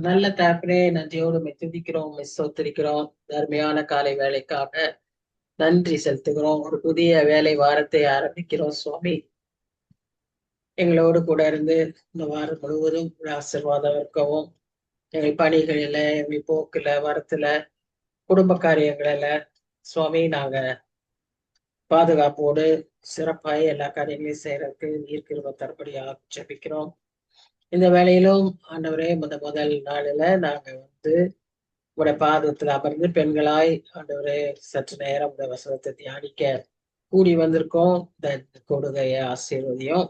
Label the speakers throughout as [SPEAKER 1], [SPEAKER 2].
[SPEAKER 1] நல்ல தகப்பனே, நன்றியோடு உம்மை துதிக்கிறோம், உம்மை ஸ்தோத்திரிக்கிறோம். தர்மையான காலை வேலைக்காக நன்றி செலுத்துகிறோம். ஒரு புதிய வேலை வாரத்தை ஆரம்பிக்கிறோம் சுவாமி. எங்களோடு கூட இருந்து இந்த வாரம் முழுவதும் ஒரு ஆசீர்வாதம் இருக்கவும், எங்கள் பணிகளில, எங்கள் போக்குல, வரத்துல, குடும்ப காரியங்களில சுவாமி நாங்க பாதுகாப்போடு சிறப்பாய் எல்லா காரியங்களையும் செய்யறதுக்கு நீர் கிருபை தரப்படியாக ஜெபிக்கிறோம். இந்த வேளையிலும் ஆண்டவரே முதல் நாளில நாங்க உங்களுடைய பாதத்தில் அமர்ந்து பெண்களாய் ஆண்டவரே சற்று நேரம் இந்த வசனத்தை தியானிக்க கூடி வந்திருக்கோம். இந்த கொடுகைய ஆசீர்வதியும்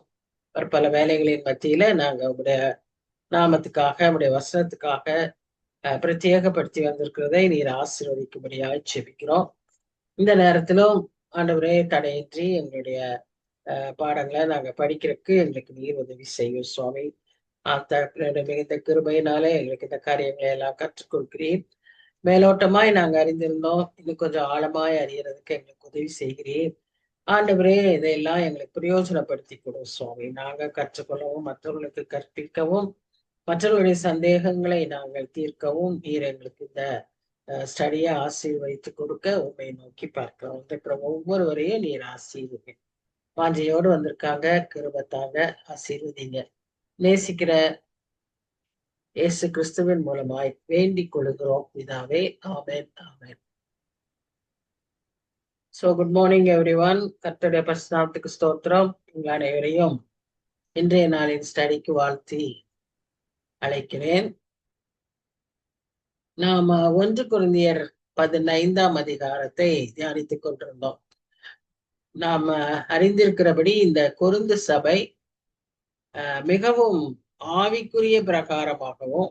[SPEAKER 1] பல வேலைகளின் மத்தியில நாங்க உங்களுடைய நாமத்துக்காக உங்களுடைய வசனத்துக்காக பிரத்யேகப்படுத்தி வந்திருக்கிறதை நீர் ஆசீர்வதிக்கும்படியாக செபிக்கிறோம். இந்த நேரத்திலும் ஆண்டவரே தடையின்றி எங்களுடைய பாடங்களை நாங்க படிக்கிறதுக்கு எங்களுக்கு நீர் உதவி செய்யும் சுவாமி. அந்த மிகுந்த கிருபையினாலே எங்களுக்கு இந்த காரியங்களை எல்லாம் கற்றுக் கொடுக்கிறீர். மேலோட்டமாய் நாங்க அறிந்திருந்தோம், இன்னும் கொஞ்சம் ஆழமாய் அறியறதுக்கு எங்களுக்கு உதவி செய்கிறீர். ஆண்டவரே, இதையெல்லாம் எங்களுக்கு பிரயோஜனப்படுத்தி கொடும் சுவாமி. நாங்க கற்றுக்கொள்ளவும், மற்றவர்களுக்கு கற்பிக்கவும், மற்றவர்களுடைய சந்தேகங்களை நாங்கள் தீர்க்கவும் நீர் எங்களுக்கு இந்த ஸ்டடியை ஆசீர்வதித்து கொடுக்க உண்மை நோக்கி பார்க்கிறோம். இருக்கிற ஒவ்வொருவரையும் நீர் ஆசீர்வதி. வாஞ்சையோடு வந்திருக்காங்க, கிருபத்தாங்க, ஆசீர்வதிங்க. நேசிக்கிற இயேசு கிறிஸ்துவின் மூலமாய் வேண்டிக் கொள்கிறோம் பிதாவே. Amen, amen. So good morning everyone. கர்த்தருடைய பரிசுநாமத்துக்கு ஸ்தோத்திரம். உங்கள் அனைவரையும் இன்றைய நாளின் ஸ்டடிக்கு வாழ்த்தி அழைக்கிறேன். நாம 1 கொரிந்தியர் 15ஆம் அதிகாரத்தை தியானித்துக் கொண்டிருந்தோம். நாம அறிந்திருக்கிறபடி இந்த கொரிந்து சபை மிகவும் ஆவிக்குரிய பிரகாரமாகவும்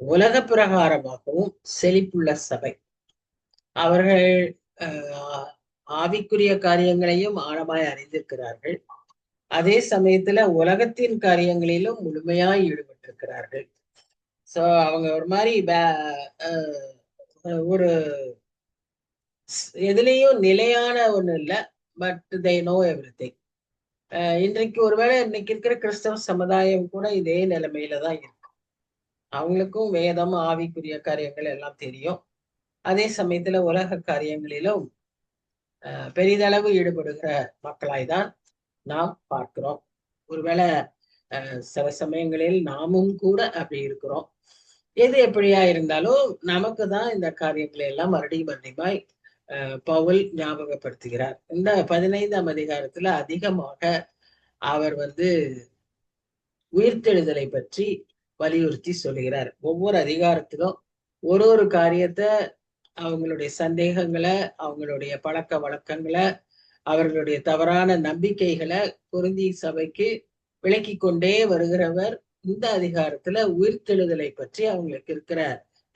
[SPEAKER 1] உலக பிரகாரமாகவும் செழிப்புள்ள சபை. அவர்கள் ஆவிக்குரிய காரியங்களையும் ஆழமாய் அறிந்திருக்கிறார்கள். அதே சமயத்துல உலகத்தின் காரியங்களிலும் முழுமையாய் ஈடுபட்டிருக்கிறார்கள். சோ அவங்க ஒரு மாதிரி ஒரு எதுலேயும் நிலையான ஒண்ணு இல்லை. But they know everything. இன்றைக்கு ஒருவேளை இன்னைக்கு இருக்கிற கிறிஸ்தவ சமுதாயம் கூட இதே நிலைமையில தான் இருக்கு. அவங்களுக்கும் வேதம், ஆவிக்குரிய காரியங்கள் எல்லாம் தெரியும். அதே சமயத்துல உலக காரியங்களிலும் பெரிதளவு ஈடுபடுகிற மக்களாய்தான் நாம் பார்க்கிறோம். ஒருவேளை சில சமயங்களில் நாமும் கூட அப்படி இருக்கிறோம். எது எப்படியா இருந்தாலும் நமக்கு தான் இந்த காரியங்களை எல்லாம் மறுபடியுமாய் பவுல் ஞாபகப்படுத்துகிறார். இந்த 15ஆம் அதிகாரத்துல அதிகமாக அவர் உயிர்த்தெழுதலை பற்றி வலியுறுத்தி சொல்லுகிறார். ஒவ்வொரு அதிகாரத்திலும் ஒரு காரியத்தை, அவங்களுடைய சந்தேகங்களை, அவங்களுடைய பழக்க வழக்கங்களை, அவர்களுடைய தவறான நம்பிக்கைகளை கொரிந்தி சபைக்கு விளக்கி கொண்டே வருகிறவர் இந்த அதிகாரத்துல உயிர்த்தெழுதலை பற்றி அவங்களுக்கு இருக்கிற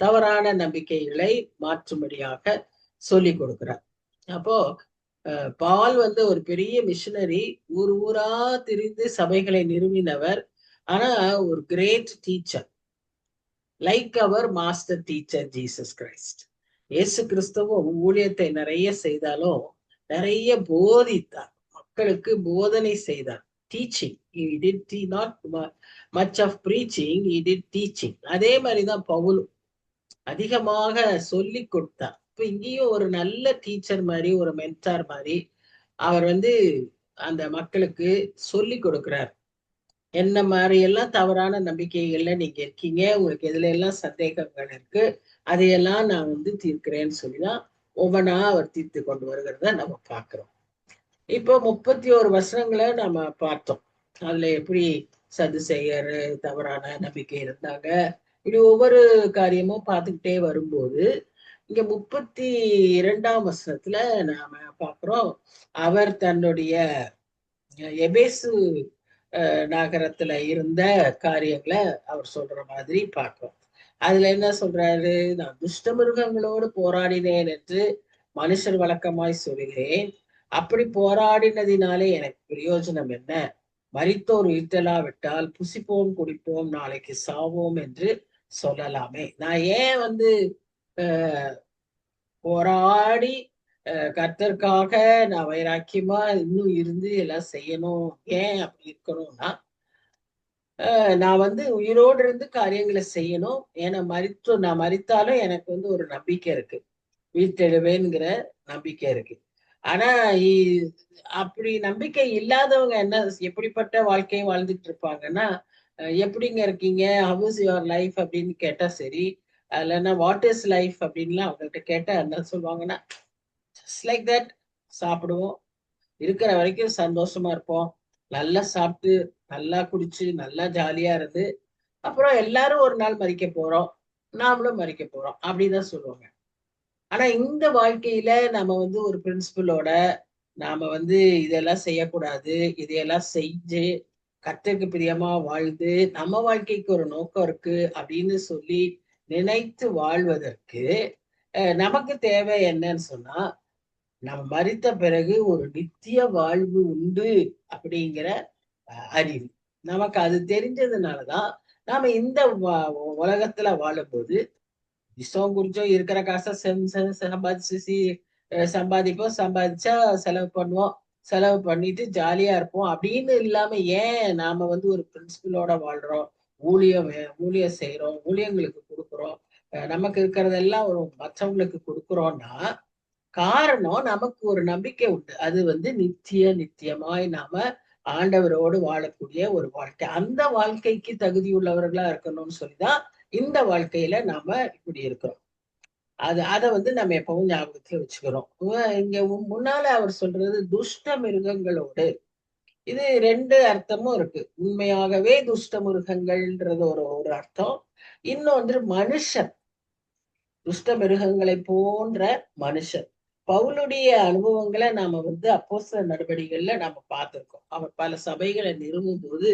[SPEAKER 1] தவறான நம்பிக்கைகளை மாற்றும்படியாக சொல்லி கொடுக்கிறார். அப்போ பால் ஒரு பெரிய மிஷனரி, ஊரா திரிந்து சபைகளை நிறுவினவர். ஆனா ஒரு கிரேட் டீச்சர், லைக் அவர் மாஸ்டர் டீச்சர் ஜீசஸ் கிரைஸ்ட். இயேசு கிறிஸ்துவும் ஊழியத்தை நிறைய செய்தாலும் நிறைய போதித்தார், மக்களுக்கு போதனை செய்தார். Teaching, he did not much of preaching, he did teaching. அதே மாதிரிதான் பவுலும் அதிகமாக சொல்லி கொடுத்தார். இப்ப இங்கேயும் ஒரு நல்ல டீச்சர் மாதிரி, ஒரு மென்டார் மாதிரி அவர் அந்த மக்களுக்கு சொல்லி கொடுக்கிறார். என்ன மாதிரி எல்லாம் தவறான நம்பிக்கைகள்ல நீங்க இருக்கீங்க, உங்களுக்கு எதுல எல்லாம் சந்தேகங்கள் இருக்கு, அதையெல்லாம் நான் தீர்க்கிறேன்னு சொல்லிதான் ஒவ்வொன்றா அவர் தீர்த்து கொண்டு வருகிறத நம்ம பார்க்கிறோம். இப்போ 31 வசனங்களை நம்ம பார்த்தோம். அதுல எப்படி சதுசேயர், தவறான நம்பிக்கை இருந்தாங்க, இப்படி ஒவ்வொரு காரியமும் பார்த்துக்கிட்டே வரும்போது இங்க 32ஆம் வசனத்துல நாம பார்க்கிறோம், அவர் தன்னுடைய எபேசு நகரத்துல இருந்த காரியங்களை அவர் சொல்ற மாதிரி பார்க்கிறோம். அதுல என்ன சொல்றாரு, நான் துஷ்ட மிருகங்களோடு போராடினேன் என்று மனுஷர் வழக்கமாய் சொல்கிறேன், அப்படி போராடினதினாலே எனக்கு பிரயோஜனம் என்ன? மரித்தோர் உயிர்த்தெழாவிட்டால் புசிப்போம், குடிப்போம், நாளைக்கு சாவோம் என்று சொல்லலாமே. நான் ஏன் போராடி கர்த்தருக்காக நான் வைராக்கியமா இன்னும் இருந்து எல்லாம் செய்யணும், ஏன் அப்படி இருக்கணும்னா, நான் வந்து உயிரோடு இருந்து காரியங்களை செய்யணும். ஏன்னா நான் மரித்தாலும் எனக்கு வந்து ஒரு நம்பிக்கை இருக்கு. உயிர்த்தெழுவேன்கிற நம்பிக்கை இருக்கு. ஆனா அப்படி நம்பிக்கை இல்லாதவங்க எப்படிப்பட்ட வாழ்க்கையை வாழ்ந்துட்டு இருப்பாங்கன்னா, எப்படிங்க இருக்கீங்க, ஹவ் இஸ் யுவர் லைஃப் அப்படின்னு கேட்டா சரி, இல்லைன்னா வாட் இஸ் லைஃப் அப்படின்லாம் அவங்கள்ட்ட கேட்டா என்ன சொல்லுவாங்கன்னா, ஜஸ்ட் லைக் தட், சாப்பிடுவோம், இருக்கிற வரைக்கும் சந்தோஷமா இருப்போம், நல்லா சாப்பிட்டு நல்லா குடிச்சு நல்லா ஜாலியா இருந்து அப்புறம் எல்லாரும் ஒரு நாள் மரிக்க போறோம், நாமளும் மரிக்க போறோம் அப்படிதான் சொல்லுவாங்க. ஆனா இந்த வாழ்க்கையில நம்ம வந்து ஒரு பிரின்சிபலோட நாம வந்து இதெல்லாம் செய்யக்கூடாது, இதையெல்லாம் செஞ்சு கர்த்தருக்கு பிரியமா வாழ்ந்து நம்ம வாழ்க்கைக்கு ஒரு நோக்கம் இருக்கு அப்படின்னு சொல்லி நினைத்து வாழ்வதற்கு நமக்கு தேவை என்னன்னு சொன்னா, நம்ம மரித்த பிறகு ஒரு நித்திய வாழ்வு உண்டு அப்படிங்கிற அறிவு. நமக்கு அது தெரிஞ்சதுனாலதான் நாம இந்த உலகத்துல வாழும்போது இஷ்டம் குறிச்சோ இருக்கிற காசை சம்பாதிப்போம், சம்பாதிச்சா செலவு பண்ணுவோம், செலவு பண்ணிட்டு ஜாலியா இருப்போம் அப்படின்னு இல்லாம ஏன் நாம வந்து ஒரு பிரின்சிபலோட வாழ்றோம், ஊழியம் செய்யறோம், ஊழியங்களுக்கு கொடுக்குறோம், நமக்கு இருக்கிறதெல்லாம் ஒரு மற்றவங்களுக்கு கொடுக்குறோம்னா காரணம் நமக்கு ஒரு நம்பிக்கை உண்டு. அது வந்து நித்தியமாய் நாம ஆண்டவரோடு வாழக்கூடிய ஒரு வாழ்க்கை. அந்த வாழ்க்கைக்கு தகுதியுள்ளவர்களா இருக்கணும்னு சொல்லிதான் இந்த வாழ்க்கையில நாம இப்படி இருக்கிறோம். அதை வந்து நம்ம எப்பவும் ஞாபகத்துல வச்சுக்கிறோம். இங்க முன்னால அவர் சொல்றது துஷ்ட மிருகங்களோடு, இது ரெண்டு அர்த்தமும் இருக்கு. உண்மையாகவே துஷ்ட மிருகங்கள்ன்றது ஒரு ஒரு அர்த்தம். இன்னொன்று மனுஷன், துஷ்ட மிருகங்களை போன்ற மனுஷன். பவுலுடைய அனுபவங்களை நாம வந்து அப்போஸ்தலர் நடவடிக்கைகள்ல நாம பார்த்திருக்கோம். அவர் பல சபைகளை நிறுவும் போது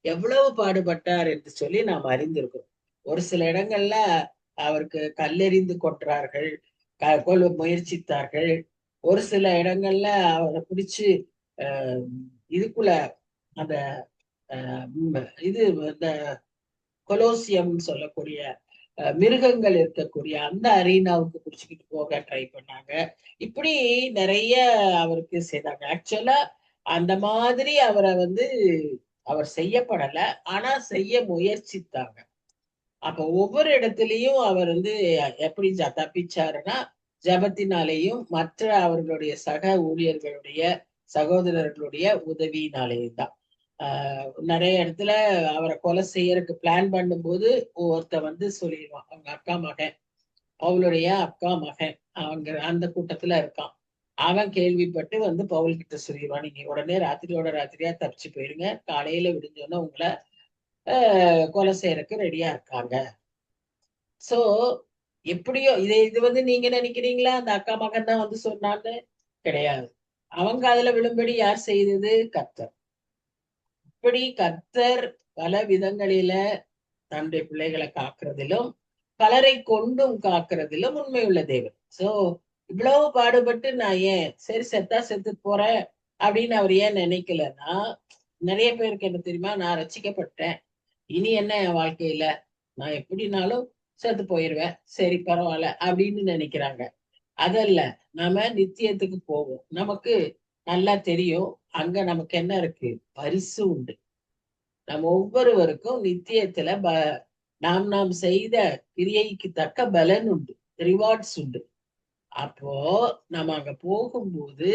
[SPEAKER 1] எவ்வளவு பாடுபட்டார் என்று சொல்லி நாம் அறிந்திருக்கிறோம். ஒரு சில இடங்கள்ல அவருக்கு கல்லெறிந்து கொன்றார்கள், கொல்ல முயற்சித்தார்கள். ஒரு சில இடங்கள்ல அவரை பிடிச்சு அஹ் இதுக்குள்ள அந்த இது இந்த கொலோசியம் சொல்லக்கூடிய மிருகங்கள் இருக்கக்கூடிய அந்த அரீனாவுக்கு பிடிச்சிக்கிட்டு போக ட்ரை பண்ணாங்க. இப்படி நிறைய அவருக்கு செய்தாங்க. ஆக்சுவலா அந்த மாதிரி அவரை வந்து அவர் செய்யப்படல, ஆனா செய்ய முயற்சித்தாங்க. அப்ப ஒவ்வொரு இடத்துலயும் அவர் வந்து எப்படி தப்பிச்சாருன்னா, ஜபத்தினாலேயும் மற்ற அவர்களுடைய சக ஊழியர்களுடைய சகோதரர்களுடைய உதவியினாலேயும் தான். நிறைய இடத்துல அவரை கொலை செய்யறதுக்கு பிளான் பண்ணும்போது ஒருத்த வந்து சொல்லிடுவான், அவங்க அக்கா மகன், பவுலுடைய அக்கா மகன், அவங்க அந்த கூட்டத்துல இருக்கான். அவன் கேள்விப்பட்டு வந்து பவுல் கிட்ட சொல்லிடுவான், நீங்க உடனே ராத்திரியோட ராத்திரியா தப்பிச்சு போயிருங்க, காலையில விடிஞ்சோன்னா உங்களை கொலை செய்யறதுக்கு ரெடியா இருக்காங்க. சோ எப்படியோ இது வந்து நீங்க நினைக்கிறீங்களா அந்த அக்கா மகன் தான் வந்து சொன்னான்னு? கிடையாது. அவங்க அதுல விழும்படி யார் செய்தது? கர்த்தர். இப்படி கர்த்தர் பல விதங்களில தன்னுடைய பிள்ளைகளை காக்குறதிலும் பலரை கொண்டும் காக்குறதிலும் உண்மையுள்ள தேவன். சோ இவ்வளவு பாடுபட்டு நான் ஏன் சரி செத்தா செத்து போறேன் அப்படின்னு அவர் ஏன் நினைக்கலன்னா, நிறைய பேருக்கு என்ன தெரியுமா, நான் ரசிக்கப்பட்டேன், இனி என்ன என் வாழ்க்கையில, நான் எப்படினாலும் செத்து போயிருவேன், சரி பரவாயில்ல அப்படின்னு நினைக்கிறாங்க. அதல்ல, நாம நித்தியத்துக்கு போவோம். நமக்கு நல்லா தெரியும் அங்க நமக்கு என்ன இருக்கு, பரிசு உண்டு. நம்ம ஒவ்வொருவருக்கும் நித்தியத்துல நாம் செய்த கிரியைக்கு தக்க பலன் உண்டு, ரிவார்ட்ஸ் உண்டு. அப்போ நம்ம அங்க போகும்போது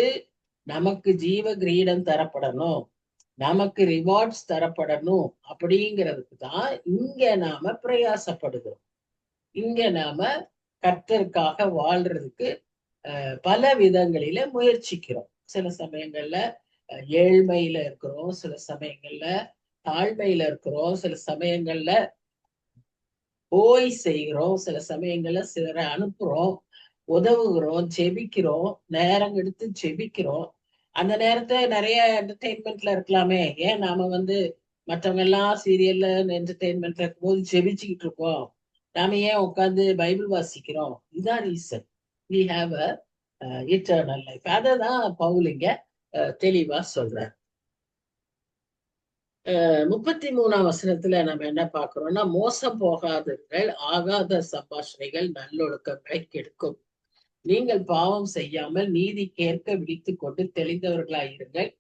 [SPEAKER 1] நமக்கு ஜீவ கிரீடம் தரப்படணும், நமக்கு ரிவார்ட்ஸ் தரப்படணும் அப்படிங்கிறதுக்கு தான் இங்க நாம பிரயாசப்படுகிறோம். இங்க நாம கர்த்தருக்காக வாழ்றதுக்கு பல விதங்களில முயற்சிக்கிறோம். சில சமயங்கள்ல ஏழ்மையில இருக்கிறோம், சில சமயங்கள்ல தாழ்மையில இருக்கிறோம், சில சமயங்கள்ல போய் செய்கிறோம், சில சமயங்கள்ல சிலரை அனுப்புறோம், உதவுகிறோம், ஜெபிக்கிறோம், நேரம் எடுத்து ஜெபிக்கிறோம். அந்த நேரத்தை நிறைய என்டர்டெயின்மெண்ட்ல இருக்கலாமே, ஏன் நாம வந்து மற்றவங்க எல்லாம் சீரியல்ல என்டர்டெயின்மெண்ட்ல இருக்கும்போது ஜெபிச்சுக்கிட்டு இருக்கோம், நாம ஏன் உட்காந்து பைபிள் வாசிக்கிறோம்? இதுதான் reason. We have a eternal life. அததான் பவுல் இங்க தெளிவா சொல்றார். 33ஆம் வசனத்துல நம்ம என்ன பார்க்கிறோம்னா, மோசம் போகாதீர்கள், ஆகாத சம்பாஷணைகள் நல்லொழுக்கங்களை கெடுக்கும். நீங்கள் பாவம் செய்யாமல் நீதிக்கேற்க விழித்துக் கொண்டு தெளிந்தவர்களாயிருங்கள்.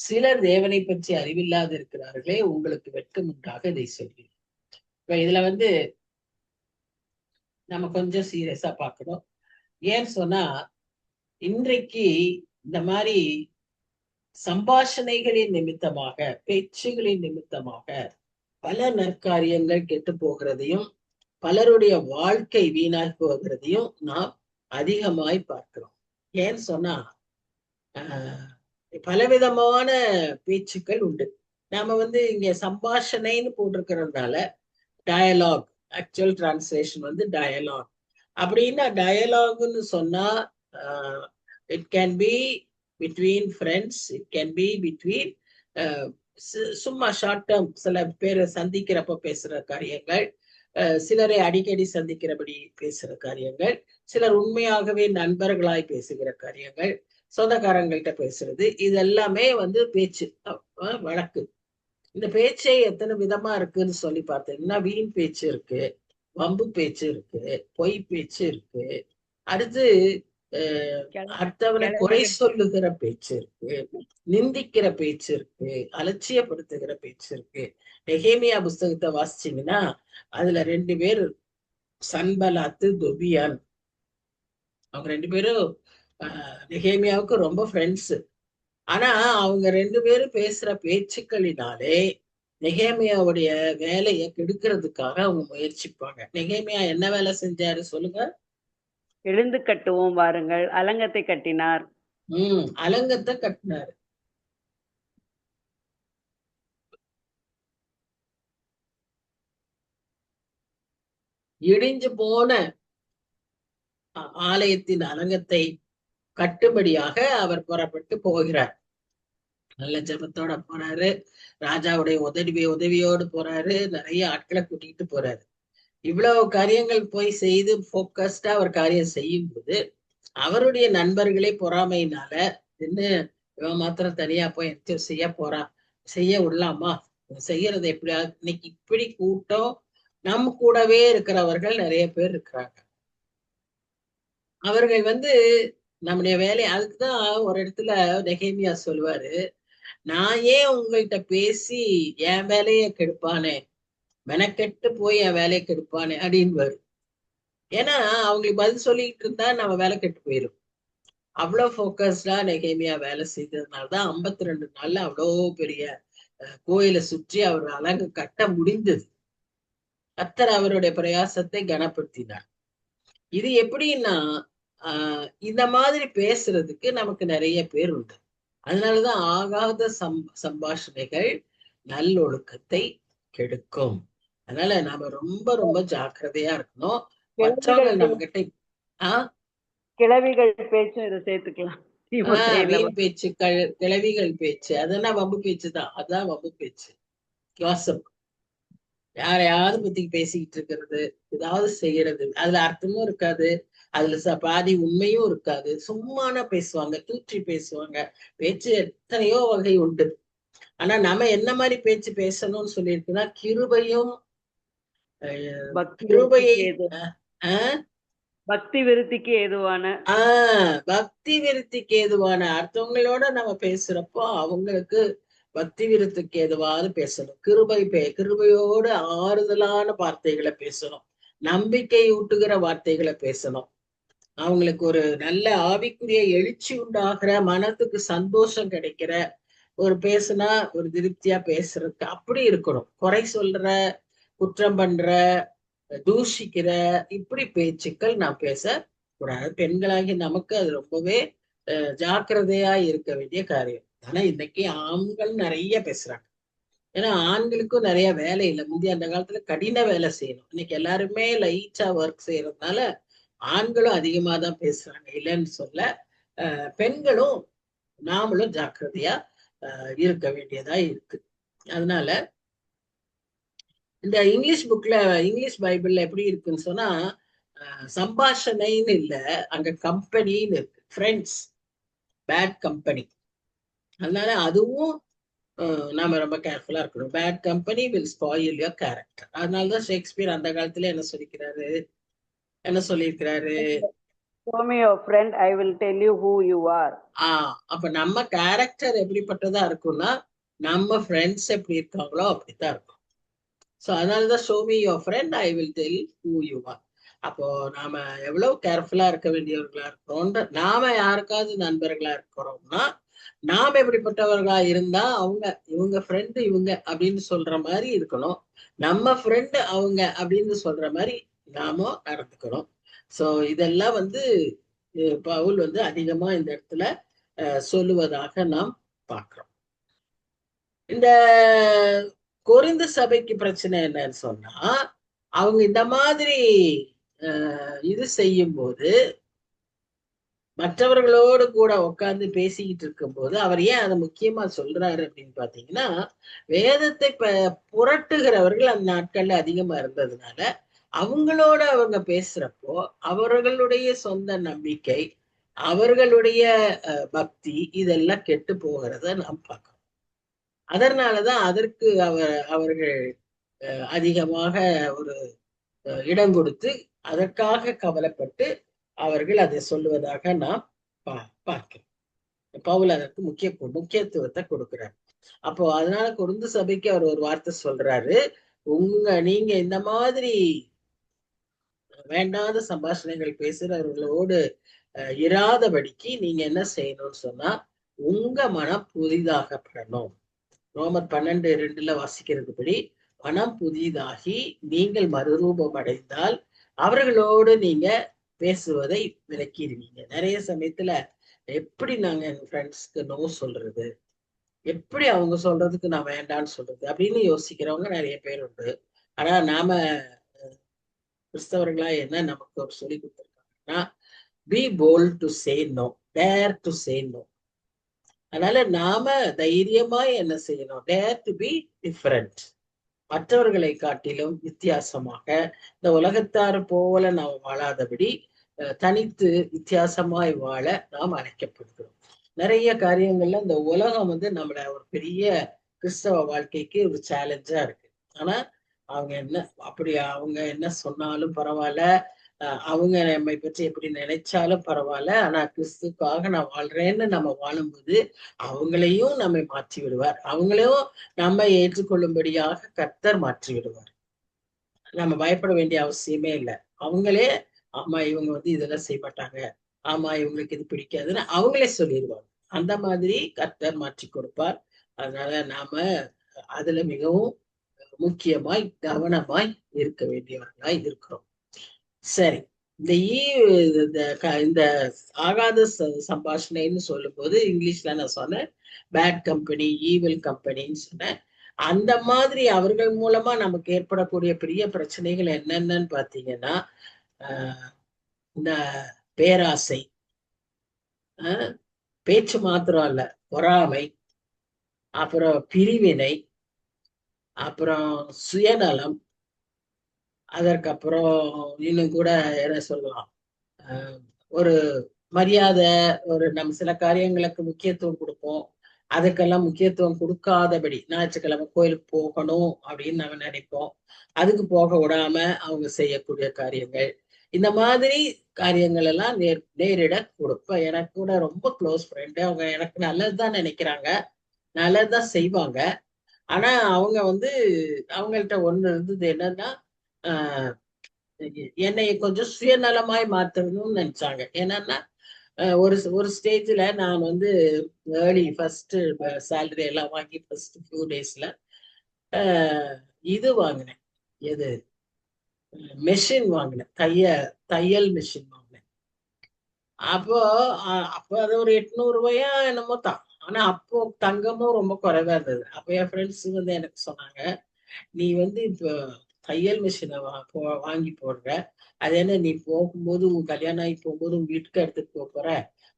[SPEAKER 1] சிலர் தேவனை பற்றி அறிவில்லாது இருக்கிறார்களே, உங்களுக்கு வெட்கம் உண்டாக இதை சொல்லி. இப்ப இதுல நம்ம கொஞ்சம் சீரியஸா பார்க்கணும். ஏன்னு சொன்னா இன்றைக்கு இந்த மாதிரி சம்பாஷணைகளின் நிமித்தமாக, பேச்சுகளின் நிமித்தமாக பல நற்காரியங்கள் கெட்டு போகிறதையும் பலருடைய வாழ்க்கை வீணாகி போகிறதையும் நாம் அதிகமாய் பார்க்கிறோம். ஏன்னு சொன்னா பலவிதமான பேச்சுக்கள் உண்டு. நாம இங்க சம்பாஷணைன்னு போட்டிருக்கிறதுனால டயலாக், ஆக்சுவல் டிரான்ஸ்லேஷன் டயலாக். அப்படின்னா டயலாக்னு சொன்னா it can be between friends, it can be between சும்மா ஷார்ட் டேர்ம் சில பேரை சந்திக்கிறப்ப பேசுற காரியங்கள், சிலரை அடிக்கடி சந்திக்கிறபடி பேசுற காரியங்கள், சிலர் உண்மையாகவே நண்பர்களாய் பேசுகிற காரியங்கள், சொந்தக்காரங்கள்கிட்ட பேசுறது, இது எல்லாமே பேச்சு வழக்கு. இந்த பேச்சே எத்தனை விதமா இருக்குன்னு சொல்லி பார்த்தீங்கன்னா வீண் பேச்சு இருக்கு, வம்பு பேச்சு இருக்கு, பொய் பேச்சு இருக்கு, அடுத்து அடுத்தவனை குறை சொல்லுகிற பேச்சு இருக்கு, நிந்திக்கிற பேச்சு இருக்கு, அலட்சியப்படுத்துகிற பேச்சு இருக்கு. நெகேமியா புஸ்தகத்தை வாசிச்சீங்கன்னா அதுல 2 பேர் சன்பலாத்து தொபியான், அவங்க 2 பேரும் நெகேமியாவுக்கு ரொம்ப ஃப்ரெண்ட்ஸ். ஆனா அவங்க 2 பேரும் பேசுற பேச்சுக்களினாலே நெகேமியாவுடைய வேலையை கெடுக்கிறதுக்காக அவங்க முயற்சிப்பாங்க. நெகேமியா என்ன வேலை செஞ்சாரு சொல்லுங்க?
[SPEAKER 2] எழுந்து கட்டுவோம் வாருங்கள், அலங்கத்தை கட்டினார்.
[SPEAKER 1] அலங்கத்தை கட்டினாரு. இடிஞ்சு போன ஆலயத்தின் அலங்கத்தை கட்டும்படியாக அவர் புறப்பட்டு போகிறார். நல்ல ஜபத்தோட போறாரு, ராஜாவுடைய உதவியோடு போறாரு, நிறைய ஆட்களை கூட்டிட்டு போறாரு. இவ்வளவு காரியங்கள் போய் செய்து போக்கஸ்டா அவர் காரியம் செய்யும் போது அவருடைய நண்பர்களே பொறாமையினால இவன் மாத்திரம் தனியா போய் செய்ய போறான், செய்ய விடலாமா, செய்யறது எப்படியா, இன்னைக்கு இப்படி கூட்டம் நம்ம கூடவே இருக்கிறவர்கள் நிறைய பேர் இருக்கிறாங்க. அவர்கள் நம்முடைய வேலை, அதுக்குதான் ஒரு இடத்துல நெகேமியா சொல்லுவாரு, நான் ஏன் உங்கள்கிட்ட பேசி என் வேலையை கெடுப்பானே, மெனக்கெட்டு போய் என் வேலையை கெடுப்பானே அப்படின்வாரு. ஏன்னா அவங்களுக்கு பதில் சொல்லிட்டு இருந்தா நம்ம வேலை கெட்டு போயிடும். அவ்வளவு போக்கஸ்டா நெகேமியா வேலை செய்ததுனாலதான் 52 நாள்ல அவ்வளோ பெரிய கோயிலை சுற்றி அவர் அலங்கு கட்ட முடிந்தது. கர்த்தர் அவருடைய பிரயாசத்தை கனப்படுத்தினார். இது எப்படின்னா இந்த மாதிரி பேசுறதுக்கு நமக்கு நிறைய பேர் உண்டு. அதனாலதான் ஆகாத சம்பாஷணைகள் நல்லொழுக்கத்தை கெடுக்கும். அதனால நாம ரொம்ப ரொம்ப ஜாக்கிரதையா இருக்கணும். மற்றவங்க நம்ம கிட்ட
[SPEAKER 2] கிளவிகள் பேச்சு இதை சேர்த்துக்கலாம்.
[SPEAKER 1] வீண் பேச்சுக்கள், கிளவிகள் பேச்சு, அதெல்லாம் வம்பு பேச்சுதான். அதான் வம்பு பேச்சு, வாசம். யாரையாவது பத்தி பேசிக்கிட்டு இருக்கிறது, ஏதாவது செய்யறது, அதுல அர்த்தமும் இருக்காது, அதுல பாதி உண்மையும் இருக்காது, சும்மான பேசுவாங்க, தூற்றி பேசுவாங்க. பேச்சு எத்தனையோ வகை உண்டு. ஆனா நம்ம என்ன மாதிரி பேச்சு பேசணும்னு சொல்லியிருக்குன்னா கிருபையும்
[SPEAKER 2] பக்தி விருத்திக்கு ஏதுவான
[SPEAKER 1] பக்தி விருத்திக்கு ஏதுவான அர்த்தங்களோட நம்ம பேசுறப்போ அவங்களுக்கு பக்தி விருத்திக்கு ஏதுவாது பேசணும். கிருபையோடு ஆறுதலான வார்த்தைகளை பேசணும், நம்பிக்கை ஊட்டுகிற வார்த்தைகளை பேசணும். அவங்களுக்கு ஒரு நல்ல ஆவிக்குரிய எழுச்சி உண்டாகிற, மனத்துக்கு சந்தோஷம் கிடைக்கிற ஒரு பேசுனா ஒரு திருப்தியா பேசுறதுக்கு அப்படி இருக்கணும். குறை சொல்ற, குற்றம் பண்ற, தூஷிக்கிற இப்படி பேச்சுக்கள் நான் பேசக்கூடாது. பெண்களாகி நமக்கு அது ரொம்பவே ஜாக்கிரதையா இருக்க வேண்டிய காரியம். ஆனா இன்னைக்கு ஆண்கள் நிறைய பேசுறாங்க. ஏன்னா ஆண்களுக்கும் நிறைய வேலை இல்லை. முந்தைய அந்த காலத்துல கடின வேலை செய்யணும், இன்னைக்கு எல்லாருமே லைட்டா ஒர்க் செய்யறதுனால ஆண்களும் அதிகமா தான் பேசுறாங்க, இல்லைன்னு சொல்ல. பெண்களும் நாமளும் ஜாக்கிரதையா இருக்க வேண்டியதா இருக்கு. அதனால இந்த இங்கிலீஷ் புக்ல, இங்கிலீஷ் பைபிள்ல எப்படி இருக்குன்னு சொன்னா சம்பாஷணைன்னு இல்ல, அங்க கம்பெனின்னு இருக்கு, ஃப்ரெண்ட்ஸ், பேட் கம்பெனி. அதனால அதுவும் நாம ரொம்ப கேர்ஃபுல்லா இருக்கணும். Bad company will spoil your character. அதனாலதான் ஷேக்ஸ்பியர் அந்த காலத்துல என்ன சொல்லியிருக்கிறாரு,
[SPEAKER 2] Show me your friend, I will tell you who you are.
[SPEAKER 1] அப்ப நம்ம கேரக்டர் எப்படிப்பட்டதா இருக்கும்னா நம்ம ஃப்ரெண்ட்ஸ் எப்படி இருக்காங்களோ அப்படித்தான் இருக்கும். ஸோ அதனாலதான் show me your friend, I will tell who you are. அப்போ நாம எவ்வளவு கேர்ஃபுல்லா இருக்க வேண்டியவர்களா இருக்கிறோம். நாம யாருக்காவது நண்பர்களா இருக்கிறோம்னா நாம எப்படிப்பட்டவர்களா இருந்தா இவங்க ஃப்ரெண்டு இவங்க அப்படின்னு சொல்ற மாதிரி இருக்கணும். நம்ம ஃப்ரெண்டு அவங்க அப்படின்னு சொல்ற மாதிரி நாம நடந்துக்கணும். சோ இதெல்லாம் வந்து பவுல் வந்து அதிகமா இந்த இடத்துல சொல்லுவதாக நாம் பார்க்கிறோம். இந்த கொரிந்து சபைக்கு பிரச்சனை என்னன்னு சொன்னா, அவங்க இந்த மாதிரி இது செய்யும் போது மற்றவர்களோடு கூட உட்கார்ந்து பேசிக்கிட்டு இருக்கும் போது அவர் ஏன் அதை முக்கியமா சொல்றாரு அப்படின்னு பாத்தீங்கன்னா, வேதத்தை புரட்டுகிறவர்கள் அந்த நாட்கள்ல அதிகமா இருந்ததுனால அவங்களோட அவங்க பேசுறப்போ அவர்களுடைய சொந்த நம்பிக்கை, அவர்களுடைய பக்தி இதெல்லாம் கெட்டு போகிறத நாம் பார்க்கிறோம். அதனாலதான் அதற்கு அவர்கள் அதிகமாக ஒரு இடம் கொடுத்து அதற்காக கவலைப்பட்டு அவர்கள் அதை சொல்லுவதாக நாம் பார்க்கிறோம். பவுல் அதற்கு முக்கியத்துவத்தை கொடுக்கிறார். அப்போ அதனால கொரிந்து சபைக்கு அவர் ஒரு வார்த்தை சொல்றாரு, நீங்க இந்த மாதிரி வேண்டாத சம்பாஷணைகள் பேசுறவர்களோடு இராதபடிக்கு நீங்க என்ன செய்யணும்னு சொன்னா உங்க மனம் புதிதாகப்படணும். ரோமர் 12:2 வாசிக்கிறதுபடி மனம் புதிதாகி நீங்கள் மறுரூபம் அடைந்தால் அவர்களோடு நீங்க பேசுவதை விலக்கிடுவீங்க. நிறைய சமயத்துல எப்படி நாங்க எங்க ஃப்ரெண்ட்ஸ்க்கு நோ சொல்றது, எப்படி அவங்க சொல்றதுக்கு நான் வேண்டான்னு சொல்றது அப்படின்னு யோசிக்கிறவங்க நிறைய பேர் உண்டு. ஆனா நாம கிறிஸ்தவர்களா என்ன நமக்கு ஒரு சொல்லி கொடுத்துருக்காங்கன்னா, be bold to say no, dare to say no. அதனால நாம தைரியமா என்ன செய்யணும், dare to be different. மற்றவர்களை காட்டிலும் வித்தியாசமாக இந்த உலகத்தார் போல நாம் வாழாதபடி தனித்து வித்தியாசமாய் வாழ நாம் அழைக்கப்படுகிறோம். நிறைய காரியங்கள்ல இந்த உலகம் வந்து நம்மள ஒரு பெரிய கிறிஸ்தவ வாழ்க்கைக்கு ஒரு சேலஞ்சா இருக்கு. ஆனா அவங்க என்ன சொன்னாலும் பரவாயில்ல, அவங்க நம்மை பற்றி எப்படி நினைச்சாலும் பரவாயில்ல, ஆனா கிறிஸ்துக்காக நான் வாழ்றேன்னு நம்ம வாழும்போது அவங்களையும் நம்மை மாற்றி விடுவார். அவங்களையும் நம்ம ஏற்றுக்கொள்ளும்படியாக கர்த்தர் மாற்றி விடுவார். நம்ம பயப்பட வேண்டிய அவசியமே இல்லை. அவங்களே ஆமா இவங்க வந்து இதெல்லாம் செய்ய மாட்டாங்க, ஆமா இவங்களுக்கு இது பிடிக்காதுன்னு அவங்களே சொல்லிடுவாங்க. அந்த மாதிரி கர்த்தர் மாற்றி கொடுப்பார். அதனால நாம அதுல மிகவும் முக்கியமாய் கவனமாய் இருக்க வேண்டியவர்களாய் இருக்கிறோம். சரி, இந்த ஆகாத சம்பாஷணைன்னு சொல்லும் போது இங்கிலீஷ்ல நான் சொன்னேன் பேட் கம்பெனி, ஈவில் கம்பெனின்னு சொன்னேன். அந்த மாதிரி அவர்கள் மூலமா நமக்கு ஏற்படக்கூடிய பெரிய பிரச்சனைகள் என்னென்னு பாத்தீங்கன்னா, இந்த பேராசை, பேச்சு மாத்திரம் இல்ல, பொறாமை, அப்புறம் பிரிவினை, அப்புறம் சுயநலம், அதற்கப்புறம் இன்னும் கூட என்ன சொல்லலாம், ஒரு மரியாதை, ஒரு நம்ம சில காரியங்களுக்கு முக்கியத்துவம் கொடுப்போம், அதுக்கெல்லாம் முக்கியத்துவம் கொடுக்காதபடி ஞாயிற்றுக்கிழமை கோயிலுக்கு போகணும் அப்படின்னு நம்ம நினைப்போம், அதுக்கு போக விடாம அவங்க செய்யக்கூடிய காரியங்கள், இந்த மாதிரி காரியங்கள் எல்லாம் நேரிட கொடுப்பேன். எனக்கு கூட ரொம்ப க்ளோஸ் ஃப்ரெண்டு, அவங்க எனக்கு நல்லதுதான் நினைக்கிறாங்க, நல்லதுதான் செய்வாங்க. ஆனா அவங்க வந்து அவங்கள்ட்ட ஒண்ணு இருந்தது என்னன்னா, என்னை கொஞ்சம் சுயநலமாய் மாத்தணும்னு நினைச்சாங்க. என்னன்னா ஒரு ஸ்டேஜ்ல நான் வந்து ஏர்லி ஃபர்ஸ்ட் சேலரி எல்லாம் வாங்கி ஃபர்ஸ்ட் ஃபியூ டேஸ்ல இது வாங்கினேன், எது மெஷின் வாங்கினேன், தையல் மெஷின் வாங்கினேன். அப்போ அது ஒரு 800 ரூபாயா என்னமோ தான். ஆனா அப்போ தங்கமும் ரொம்ப குறைவா இருந்தது. அப்ப என் ஃப்ரெண்ட்ஸ் வந்து எனக்கு சொன்னாங்க, நீ வந்து இப்போ தையல் மிஷினை வாங்கி போடுற, அது என்ன நீ போகும்போது உன் கல்யாணம் ஆகி போகும்போது உன் வீட்டுக்கு எடுத்துட்டு போற,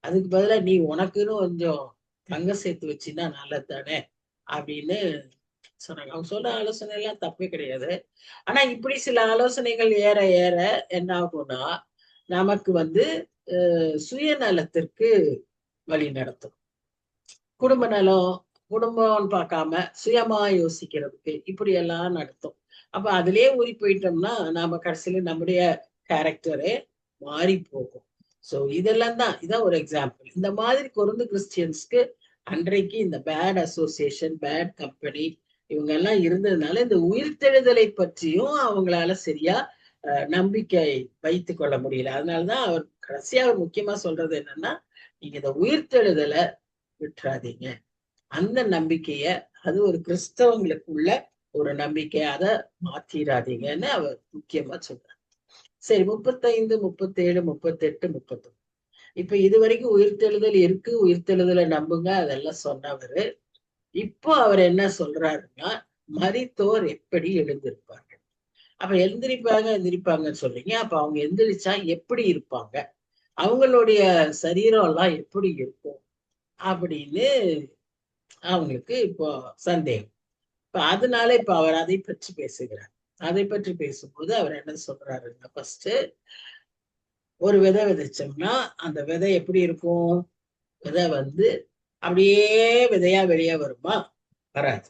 [SPEAKER 1] அதுக்கு பதிலா நீ உனக்குன்னு கொஞ்சம் தங்க சேர்த்து வச்சுன்னா நல்லது தானே அப்படின்னு சொன்னாங்க. அவங்க சொன்ன ஆலோசனை எல்லாம் தப்பே கிடையாது. ஆனா இப்படி சில ஆலோசனைகள் ஏற ஏற என்ன ஆகும்னா நமக்கு வந்து சுயநலத்திற்கு வழி நடத்தும். குடும்ப நலம், குடும்பம்னு பார்க்காம சுயமா யோசிக்கிறதுக்கு இப்படி எல்லாம் நடத்தும். அப்ப அதுலயே ஊறி போயிட்டோம்னா நாம கடைசியில நம்முடைய கேரக்டரே மாறி போகும். சோ இதெல்லாம் தான், இதான் ஒரு எக்ஸாம்பிள். இந்த மாதிரி கொருந்து கிறிஸ்டியன்ஸ்க்கு அன்றைக்கு இந்த பேட் அசோசியேஷன், பேட் கம்பெனி இவங்க எல்லாம் இருந்ததுனால இந்த உயிர்த்தெழுதலை பற்றியும் அவங்களால சரியா நம்பிக்கை வைத்துக் கொள்ள முடியல. அதனாலதான் அவர் கடைசியா முக்கியமா சொல்றது என்னன்னா, நீங்க இந்த உயிர்த்தெழுதலை விட்டுறாதீங்க. அந்த நம்பிக்கைய, அது ஒரு கிறிஸ்தவங்களுக்குள்ள ஒரு நம்பிக்கை, அதை மாத்திராதீங்கன்னு அவர் முக்கியமா சொல்றார். சரி, 35, 37, 38, 39. இப்ப இது வரைக்கும் உயிர்த்தெழுதல் இருக்கு, உயிர்த்தெழுதலை நம்புங்க, அதெல்லாம் சொன்னவரு இப்போ அவர் என்ன சொல்றாருன்னா, மரித்தோர் எப்படி எழுந்திருப்பார்கள். அப்ப எந்திரிப்பாங்கன்னு சொல்றீங்க. அப்ப அவங்க எந்திரிச்சா எப்படி இருப்பாங்க, அவங்களுடைய சரீரம் எல்லாம் எப்படி இருக்கும் அப்படின்னு அவங்களுக்கு இப்போ சந்தேகம். இப்ப அதனால இப்ப அவர் அதை பற்றி பேசுகிறார். அதை பற்றி பேசும்போது அவர் என்ன சொல்றாருன்னா, ஃபர்ஸ்ட் ஒரு விதை விதைச்சோம்னா அந்த விதை எப்படி இருக்கும்? விதை அப்படியே விதையா வெளியே வருமா? வராது.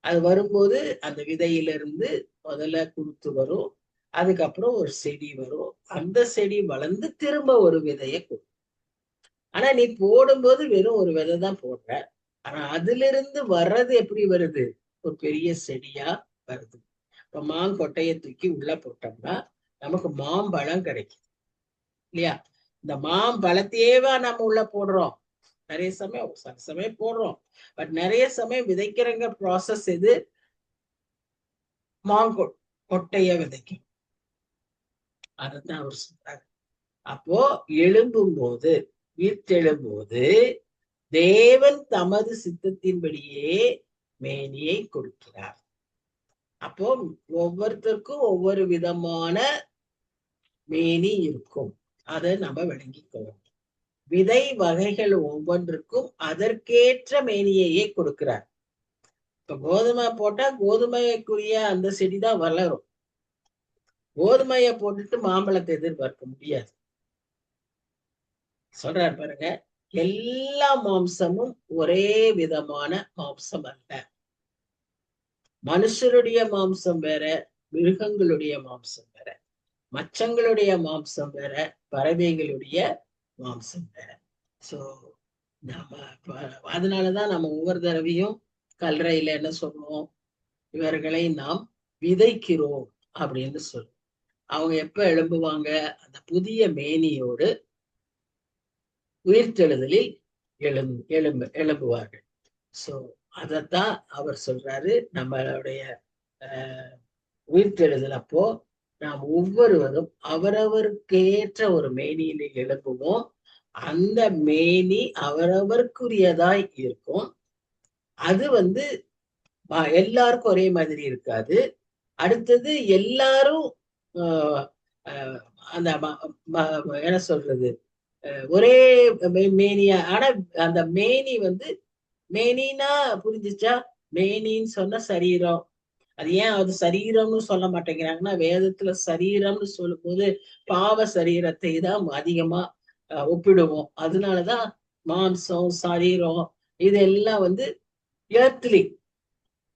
[SPEAKER 1] அது வரும்போது அந்த விதையிலிருந்து முதல்ல குருத்து வரும், அதுக்கப்புறம் ஒரு செடி வரும், அந்த செடி வளர்ந்து திரும்ப ஒரு விதையை கொடுக்கும். ஆனா நீ போடும்போது வெறும் ஒரு விதை தான் போடுற, ஆனா அதுல இருந்து வர்றது எப்படி வருது? ஒரு பெரிய செடியா வருது. இப்ப மாங்கொட்டையை தூக்கி உள்ள போட்டோம்னா நமக்கு மாம்பழம் கிடைக்கும் இல்லையா? இந்த மாம்பழத்தையேவா நம்ம உள்ள போடுறோம்? நிறைய சமயம் சில சமயம் போடுறோம், பட் நிறைய சமயம் விதைக்கிறங்க ப்ராசஸ் எது? கொட்டைய விதைக்கும். அதுதான் அவர் சொல்றாரு. அப்போ எழும்பும்போது, உயிர்த்தெழும்போது தேவன் தமது சித்தத்தின்படியே மேனியை கொடுக்கிறார். அப்போ ஒவ்வொருத்தருக்கும் ஒவ்வொரு விதமான மேனி இருக்கும், அதை நம்ம விளங்கிக்கணும். விதை வகைகள் ஒவ்வொன்றுக்கும் அதற்கேற்ற மேனியையே கொடுக்கிறார். இப்ப கோதுமை போட்டா கோதுமைக்குரிய அந்த செடிதான் வளரும். கோதுமையை போட்டுட்டு மாம்பழத்தை எதிர்பார்க்க முடியாது. சொல்றாரு பாருங்க, எல்லா மாம்சமும் ஒரே விதமான மாம்சம் அல்ல. மனுஷருடைய மாம்சம் வேற, மிருகங்களுடைய மாம்சம் வேற, மச்சங்களுடைய மாம்சம் வேற, பறவைகளுடைய மாம்சம் வேற. சோ நம்ம அதனாலதான் நம்ம ஒவ்வொரு தடவையும் கல்லறையில என்ன சொல்லுவோம்? இவர்களை நாம் விதைக்கிறோம் அப்படின்னு சொல்லுவோம். அவங்க எப்ப எழும்புவாங்க? அந்த புதிய மேனியோடு உயிர்த்தெழுதலில் எழும்புவார்கள். சோ அதத்தான் அவர் சொல்றாரு. நம்மளுடைய உயிர்த்தெழுதல் அப்போ நாம் ஒவ்வொருவரும் அவரவருக்கு ஏற்ற ஒரு மேனியில எழும்புவோம். அந்த மேனி அவரவருக்குரியதாய் இருக்கும். அது எல்லாருக்கும் ஒரே மாதிரி இருக்காது. அடுத்தது எல்லாரும் அந்த என்ன சொல்றது, ஒரே மேனியா. ஆனா அந்த மேனி மேனினா புரிஞ்சுச்சா? மேனின்னு சொன்ன சரீரம். அது ஏன் அது சரீரம்னு சொல்ல மாட்டேங்கிறாங்கன்னா, வேதத்துல சரீரம்னு சொல்லும் போது பாவ சரீரத்தை தான் அதிகமா ஒப்பிடுவோம். அதனாலதான் மாம்சம், சரீரம் இதெல்லாம் எர்த்லி,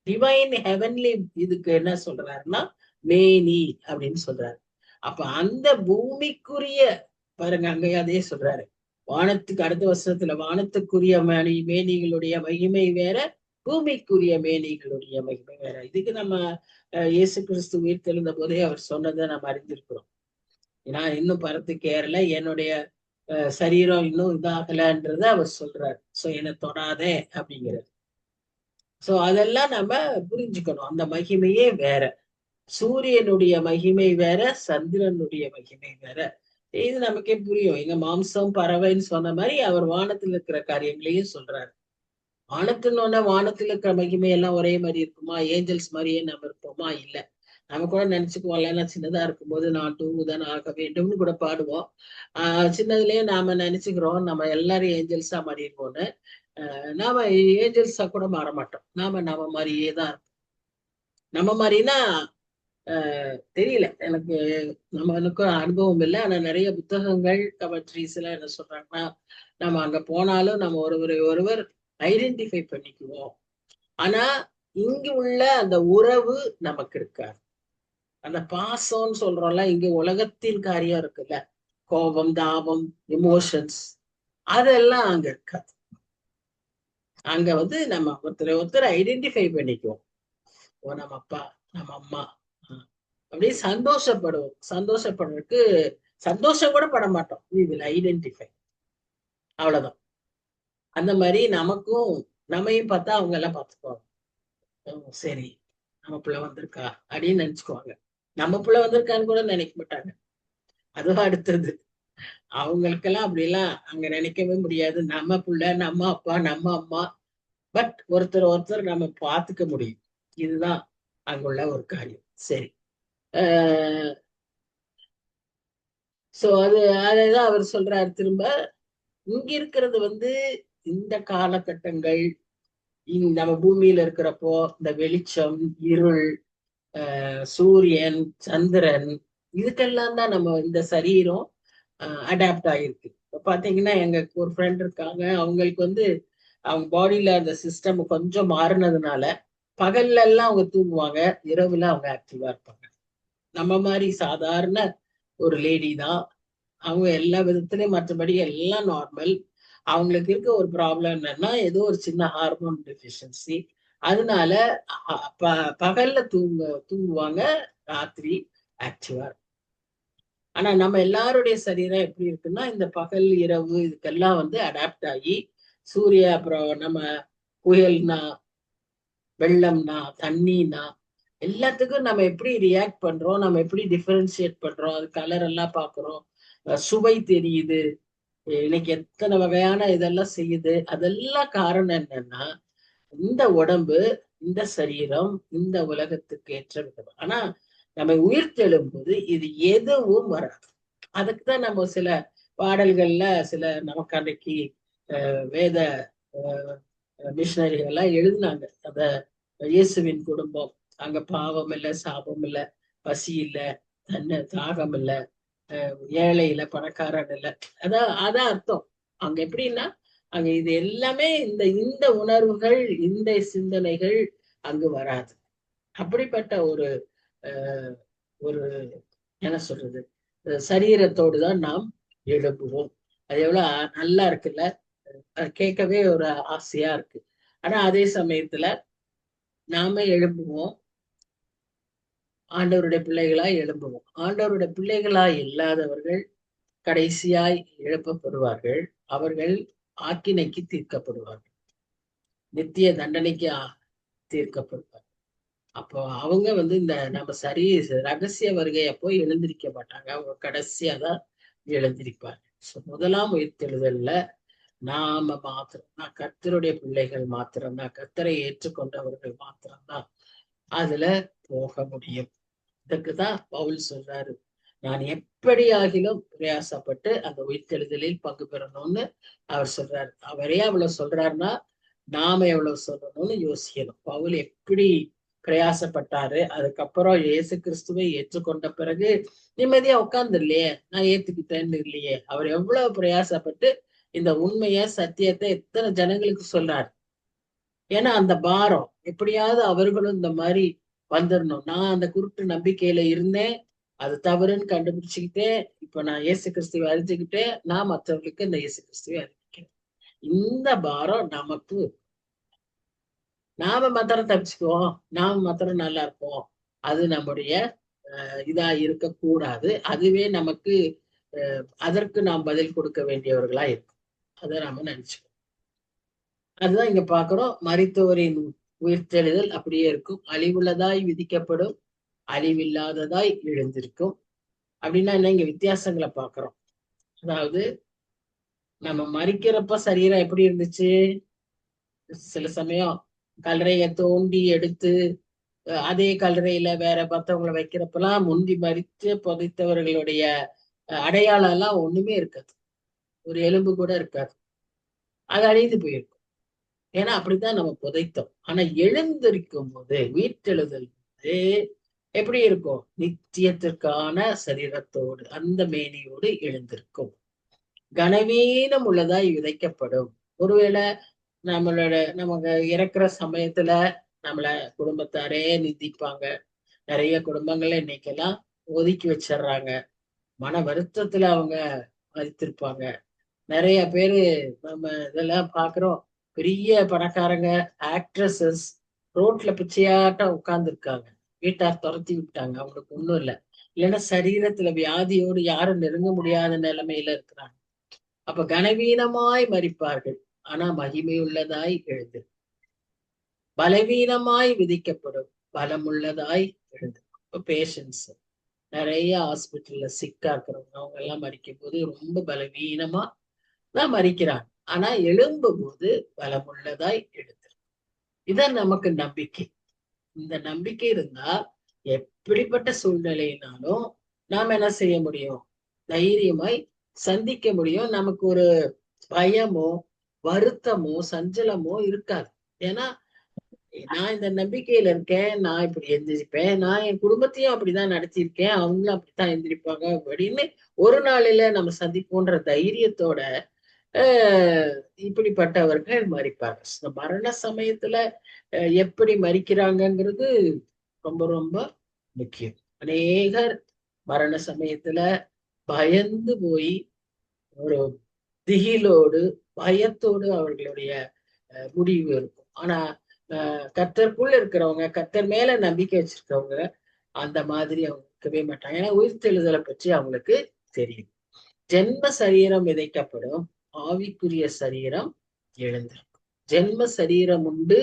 [SPEAKER 1] டிவைன் ஹெவன்லி இதுக்கு என்ன சொல்றாருன்னா மேனி அப்படின்னு சொல்றாரு. அப்ப அந்த பூமிக்குரிய பாருங்க, அங்கேயே அதே சொல்றாரு. வானத்துக்கு அடுத்த வருஷத்துல வானத்துக்குரிய மேனிகளுடைய மகிமை வேற, பூமிக்குரிய மேனிகளுடைய மகிமை வேற. இதுக்கு நம்ம இயேசு கிறிஸ்து உயிர் தெழுந்த போதே அவர் சொன்னதை நம்ம அறிந்திருக்கிறோம். ஏன்னா இன்னும் பரத்துக்கு ஏறல, என்னுடைய சரீரம் இன்னும் இதாகலன்றத அவர் சொல்றாரு. சோ என்னை தொடாதே அப்படிங்கிறது. சோ அதெல்லாம் நம்ம புரிஞ்சுக்கணும். அந்த மகிமையே வேற. சூரியனுடைய மகிமை வேற, சந்திரனுடைய மகிமை வேற. இது நமக்கே புரியும். எங்க மாம்சம் பறவைன்னு சொன்ன மாதிரி அவர் வானத்தில் இருக்கிற காரியங்களையும் சொல்றாரு. வானத்துல வானத்துல இருக்கிற மகிமை எல்லாம் ஒரே மாதிரி இருக்குமா? ஏஞ்சல்ஸ் மாதிரியே நம்ம இருப்போமா? இல்ல. நம்ம கூட நினைச்சுக்குவோம், எல்லாம் சின்னதா இருக்கும்போது நான் தூங்குதான் ஆக வேண்டும்னு கூட பாடுவோம். சின்னதுலயே நாம நினைச்சுக்கிறோம் நம்ம எல்லாரும் ஏஞ்சல்ஸா மாறிடுவோம்னு. நாம ஏஞ்சல்ஸா கூட மாற மாட்டோம். நம்ம மாதிரியே தான் இருப்போம். நம்ம மாதிரினா தெரியல எனக்கு, நம்மளுக்கு அனுபவம் இல்லை. ஆனா நிறைய புத்தகங்கள் கமெண்ட்ரிஸ் எல்லாம் என்ன சொல்றாங்கன்னா, நம்ம அங்க போனாலும் நம்ம ஒருவர் ஐடென்டிஃபை பண்ணிக்குவோம். ஆனா இங்கு உள்ள அந்த உறவு நமக்கு இருக்காது. அந்த பாசம்னு சொல்றோம்ல, இங்க உலகத்தின் காரியம் இருக்குல்ல, கோபம், தாபம், எமோஷன்ஸ் அதெல்லாம் அங்க இருக்காது. அங்க வந்து நம்ம ஒருத்தர் ஐடென்டிஃபை பண்ணிக்குவோம். ஓ, நம்ம அப்பா, நம்ம அம்மா, அப்படியே சந்தோஷப்படுவோம். சந்தோஷப்படுறதுக்கு சந்தோஷம் கூட பட மாட்டோம். we will identify. அவ்வளவுதான். அந்த மாதிரி நமக்கும் நம்மையும் பார்த்தா அவங்க எல்லாம் பார்த்துக்குவாங்க. சரி, நம்ம பிள்ளை வந்திருக்கா அப்படின்னு நினைச்சுக்குவாங்க. நம்ம பிள்ளை வந்திருக்கான்னு கூட நினைக்க மாட்டாங்க. அதுவும் அடுத்தது. அவங்களுக்கெல்லாம் அப்படிலாம் அங்க நினைக்கவே முடியாது. நம்ம பிள்ளை, நம்ம அப்பா, நம்ம அம்மா, பட் ஒருத்தர் நம்ம பார்த்துக்க முடியும். இதுதான் அங்குள்ள ஒரு காரியம். சரி. சோ அதான் அவர் சொல்றாரு திரும்ப. இங்க இருக்கிறது வந்து இந்த காலகட்டங்கள், நம்ம பூமியில இருக்கிறப்போ இந்த வெளிச்சம், இருள், சூரியன், சந்திரன், இதுக்கெல்லாம் தான் நம்ம இந்த சரீரம் அடாப்ட் ஆகிருக்கு. இப்ப பாத்தீங்கன்னா எங்க ஒரு ஃப்ரெண்ட் இருக்காங்க, அவங்களுக்கு வந்து அவங்க பாடியில அந்த சிஸ்டம் கொஞ்சம் மாறினதுனால பகல்ல எல்லாம் அவங்க தூங்குவாங்க, இரவுல அவங்க ஆக்டிவா இருப்பாங்க. நம்ம மாதிரி சாதாரண ஒரு லேடி தான் அவங்க. எல்லா விதத்திலயும் மற்றபடி எல்லாம் நார்மல். அவங்களுக்கு இருக்க ஒரு ப்ராப்ளம் என்னன்னா, ஏதோ ஒரு சின்ன ஹார்மோன் டெஃபிஷியன்சி. அதனால பகல்ல தூங்குவாங்க, ராத்திரி ஆக்டிவா. ஆனா நம்ம எல்லாருடைய சரீரம் எப்படி இருக்குன்னா, இந்த பகல் இரவு இதுக்கெல்லாம் வந்து அடாப்ட் ஆகி சூரிய, அப்புறம் நம்ம புயல்னா, வெள்ளம்னா, தண்ணினா, எல்லாத்துக்கும் நம்ம எப்படி ரியாக்ட் பண்றோம், நம்ம எப்படி டிஃபரன்சியேட் பண்றோம், அது கலர் எல்லாம் பாக்குறோம், சுவை தெரியுது, இன்னைக்கு எத்தனை வகையான இதெல்லாம் செய்யுது. அதெல்லாம் காரணம் என்னன்னா, இந்த உடம்பு, இந்த சரீரம், இந்த உலகத்துக்கு ஏற்ற விதம். ஆனா நம்ம உயிர்த்தெழும்போது இது எதுவும் வராது. அதுக்குதான் நம்ம சில பாடல்கள்ல சில நமக்கு அன்னைக்கு வேத மிஷினரிகள் எல்லாம் எழுதினாங்க. அத இயேசுவின் குடும்பம், அங்க பாவம் இல்லை, சாபம் இல்லை, பசி இல்லை, தாகம் இல்லை, ஏழை இல்லை, பணக்காரன் இல்லை. அதான் அர்த்தம். அங்க எப்படின்னா, அங்க இது எல்லாமே இந்த இந்த உணர்வுகள், இந்த சிந்தனைகள் அங்கு வராது. அப்படிப்பட்ட ஒரு ஒரு என்ன சொல்றது, சரீரத்தோடு தான் நாம் எழுப்புவோம். அது எவ்வளவு நல்லா இருக்குல்ல, அது கேட்கவே ஒரு ஆசையா இருக்கு. ஆனா அதே சமயத்துல நாம எழுப்புவோம், ஆண்டவருடைய பிள்ளைகளாய் எழும்புவோம். ஆண்டவருடைய பிள்ளைகளாய் இல்லாதவர்கள் கடைசியாய் எழுப்பப்படுவார்கள். அவர்கள் ஆக்கினைக்கு தீர்க்கப்படுவார்கள், நித்திய தண்டனைக்கு தீர்க்கப்படுவார்கள். அப்போ அவங்க வந்து இந்த நம்ம ரகசிய வருகை அப்போ எழுந்திருக்க மாட்டாங்க. அவங்க கடைசியா தான் எழுந்திருப்பாங்க. முதலாம் உயிர்த்தெழுதல்ல நாம மாத்திரம்தான், கர்த்தருடைய பிள்ளைகள் மாத்திரம்தான், கர்த்தரை ஏற்றுக்கொண்டவர்கள் மாத்திரம்தான் அதுல போக முடியும். இதுக்குதான் பவுல் சொல்றாரு, நான் எப்படி ஆகிலும் பிரயாசப்பட்டு அந்த உயிர்த்தெழுதலில் பங்கு பெறணும்னு அவர் சொல்றாரு. அவரே அவ்வளவு சொல்றாருன்னா நாம எவ்வளவு சொல்லணும்னு யோசிக்கணும். பவுல் எப்படி பிரயாசப்பட்டாரு, அதுக்கப்புறம் இயேசு கிறிஸ்துவை ஏற்றுக்கொண்ட பிறகு நிம்மதியா உட்கார்ந்து இல்லையே, நான் ஏத்துக்கிட்டேன்னு இல்லையே. அவர் எவ்வளவு பிரயாசப்பட்டு இந்த உண்மைய, சத்தியத்தை எத்தனை ஜனங்களுக்கு சொன்னார். ஏன்னா அந்த பாரம், எப்படியாவது அவர்களும் இந்த மாதிரி வந்துடணும். நான் அந்த குருட்டு நம்பிக்கையில இருந்தேன், அது தவறுன்னு கண்டுபிடிச்சுக்கிட்டேன். இப்ப நான் இயேசு கிறிஸ்துவை அறிஞ்சுக்கிட்டேன், நான் மற்றவர்களுக்கு இந்த இயேசு கிறிஸ்துவை அறிவிக்கிறேன். இந்த பாரம் நமக்கு. நாம மாத்திரம் தப்பிச்சுக்குவோம், நாம மாத்திரம் நல்லா இருப்போம், அது நம்முடைய இதா இருக்கக்கூடாது. அதுவே நமக்கு அதற்கு நாம் பதில் கொடுக்க வேண்டியவர்களா இருக்கும். அதை நாம நினைச்சுக்கோம். அதுதான் இங்க பாக்குறோம். மரித்தோரின் உயிர்த்தெழுதல் அப்படியே இருக்கும். அழிவுள்ளதாய் விதிக்கப்படும், அழிவில்லாததாய் எழுந்திருக்கும். அப்படின்னா என்ன, இங்க வித்தியாசங்களை பாக்குறோம். அதாவது நம்ம மறிக்கிறப்ப சரீரம் எப்படி இருந்துச்சு, சில சமயம் கல்லறையை தோண்டி எடுத்து அதே கல்லறையில வேற மத்தவங்களை வைக்கிறப்பெல்லாம் முந்தி மறித்து புதைத்தவர்களுடைய அடையாளம் எல்லாம் ஒண்ணுமே இருக்காது, ஒரு எலும்பு கூட இருக்காது, அது அழிந்து போயிருக்கும். ஏன்னா அப்படித்தான் நம்ம புதைத்தோம். ஆனா எழுந்திருக்கும் போது, வீட்டெழுதல் போது எப்படி இருக்கும், நித்தியத்திற்கான சரீரத்தோடு, அந்த மேனியோடு எழுந்திருக்கும். கனவீனம் உள்ளதாய் விதைக்கப்படும். ஒருவேளை நமக்கு இறக்குற சமயத்துல நம்மள குடும்பத்தாரே நிந்திப்பாங்க. நிறைய குடும்பங்கள்ல இன்னைக்கெல்லாம் ஒதுக்கி வச்சிடுறாங்க. மன வருத்தத்துல அவங்க மதித்திருப்பாங்க. நிறைய பேரு நம்ம இதெல்லாம் பாக்குறோம். பெரிய பணக்காரங்க, ஆக்ட்ரஸஸ் ரோட்ல பிச்சையாட்டம் உட்கார்ந்து இருக்காங்க. வீட்டார் துரத்தி விட்டாங்க, அவங்களுக்கு ஒண்ணும் இல்லை. இல்லைன்னா சரீரத்துல வியாதியோடு யாரும் நெருங்க முடியாத நிலைமையில இருக்கிறாங்க. அப்ப கனவீனமாய் மரிப்பார்கள், ஆனா மகிமையுள்ளதாய் எழுது. பலவீனமாய் விதிக்கப்படும், பலமுள்ளதாய் எழுது. இப்ப பேஷன்ஸ் நிறைய ஹாஸ்பிட்டல்ல சிக்கா இருக்கிறவங்க அவங்க எல்லாம் மறிக்கும் போது ரொம்ப பலவீனமா தான் மறிக்கிறாங்க. ஆனா எழும்பும் போது பலமுள்ளதாய் எழுது. இதான் நமக்கு நம்பிக்கை. இந்த நம்பிக்கை இருந்தா எப்படிப்பட்ட சூழ்நிலையினாலும் நாம் என்ன செய்ய முடியும்? தைரியமாய் சந்திக்க முடியும். நமக்கு ஒரு பயமோ வருத்தமோ சஞ்சலமோ இருக்காது. ஏன்னா நான் இந்த நம்பிக்கையில இருக்கேன், நான் இப்படி எந்திரிப்பேன், நான் என் குடும்பத்தையும் அப்படிதான் நடத்தியிருக்கேன், அவங்களும் அப்படித்தான் எந்திரிப்பாங்க அப்படின்னு ஒரு நாளில நம்ம சந்திப்போன்ற தைரியத்தோட இப்படிப்பட்டவர்கள் மறிப்பாங்க. இந்த மரண சமயத்துல எப்படி மறிக்கிறாங்கங்கிறது ரொம்ப ரொம்ப முக்கியம். அநேகர் மரண சமயத்துல பயந்து போய் ஒரு திகிலோடு பயத்தோடு அவர்களுடைய முடிவு இருக்கும். ஆனா கர்த்தருக்குள்ள இருக்கிறவங்க, கர்த்தர் மேல நம்பிக்கை வச்சிருக்கவங்க அந்த மாதிரி அவங்க இருக்கவே மாட்டாங்க. ஏன்னா உயிர்த்தெழுதலை பற்றி அவங்களுக்கு தெரியும். ஜென்ம சரீரம் விதைக்கப்படும், ஆவிக்குரிய சரீரம் எழுந்திருக்கும். ஜென்ம சரீரம் உண்டு,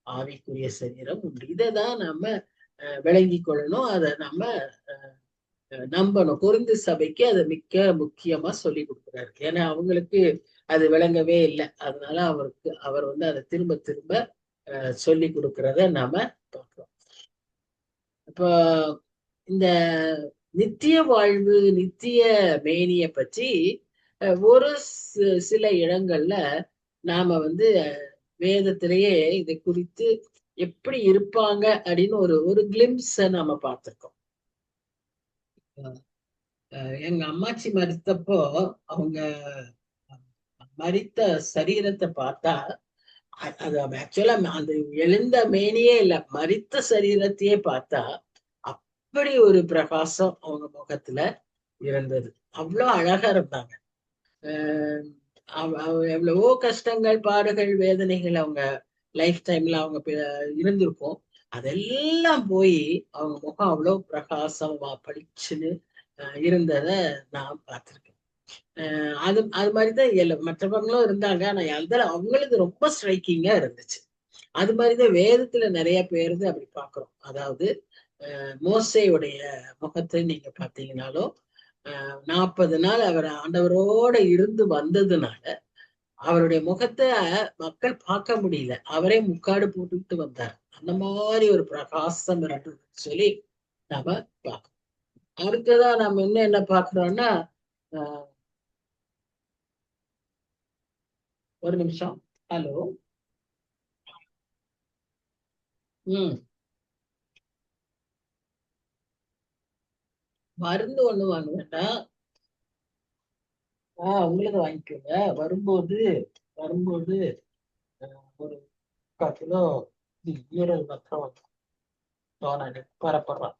[SPEAKER 1] ஆவிக்குரிய சரீரம் உண்டு. இதைதான் நம்ம விளங்கி கொள்ளணும். அதை நம்ம நம்பணும். கொரிந்து சபைக்கு அதை மிக்க முக்கியமா சொல்லி கொடுக்குறாரு. ஏன்னா அவங்களுக்கு அது விளங்கவே இல்லை. அதனால அவர் அதை திரும்ப திரும்ப சொல்லி கொடுக்கறத நாம பார்க்கிறோம். இப்போ இந்த நித்திய வாழ்வு, நித்திய மேனிய பற்றி ஒரு சில இடங்கள்ல நாம வேதத்திலேயே இதை குறித்து எப்படி இருப்பாங்க அப்படின்னு ஒரு கிளிம்ஸ நாம பார்த்திருக்கோம். எங்க அம்மாச்சி மரித்தப்போ அவங்க மரித்த சரீரத்தை பார்த்தா, அது ஆக்சுவலா அந்த எழுந்த மேனியே இல்ல, மரித்த சரீரத்தையே பார்த்தா அப்படி ஒரு பிரகாசம் அவங்க முகத்துல இருந்தது. அவ்வளவு அழகா இருந்தாங்க. எவ்வளவோ கஷ்டங்கள், பாடுகள், வேதனைகள் அவங்க லைஃப் டைம்ல அவங்க இருந்திருக்கும். அதெல்லாம் போய் அவங்க முகம் அவ்வளவு பிரகாசமா பளிச்சுன்னு இருந்தத நான் பார்த்திருக்கேன். அது மாதிரிதான் மற்றவங்களும் இருந்தாங்க. ஆனா அதில் அவங்களுக்கு ரொம்ப ஸ்ட்ரைக்கிங்கா இருந்துச்சு. அது மாதிரிதான் வேதத்துல நிறைய பேரு அப்படி பாக்குறோம். அதாவது மோசேயுடைய முகத்தை நீங்க பாத்தீங்கன்னாலும் 40 நாள் அவர் ஆண்டவரோட இருந்து வந்ததுனால அவருடைய முகத்தை மக்கள் பார்க்க முடியல. அவரே முக்காடு போட்டுக்கிட்டு வந்தார். அந்த மாதிரி ஒரு பிரகாசம் இருந்ததுன்னு சொல்லி நாம பார்க்கணும். அடுத்ததான் நம்ம இன்னும் என்ன பாக்குறோம்னா, ஒரு நிமிஷம். ஹலோ. மருந்து ஒண்ணு வாங்க வேண்டாம். உங்களுக்கு வாங்கிக்கோங்க. வரும்போது வரும்போது ஒரு 3/4 கிலோ ஈரல் மாத்திரம் வாங்க. பரப்படுறான்.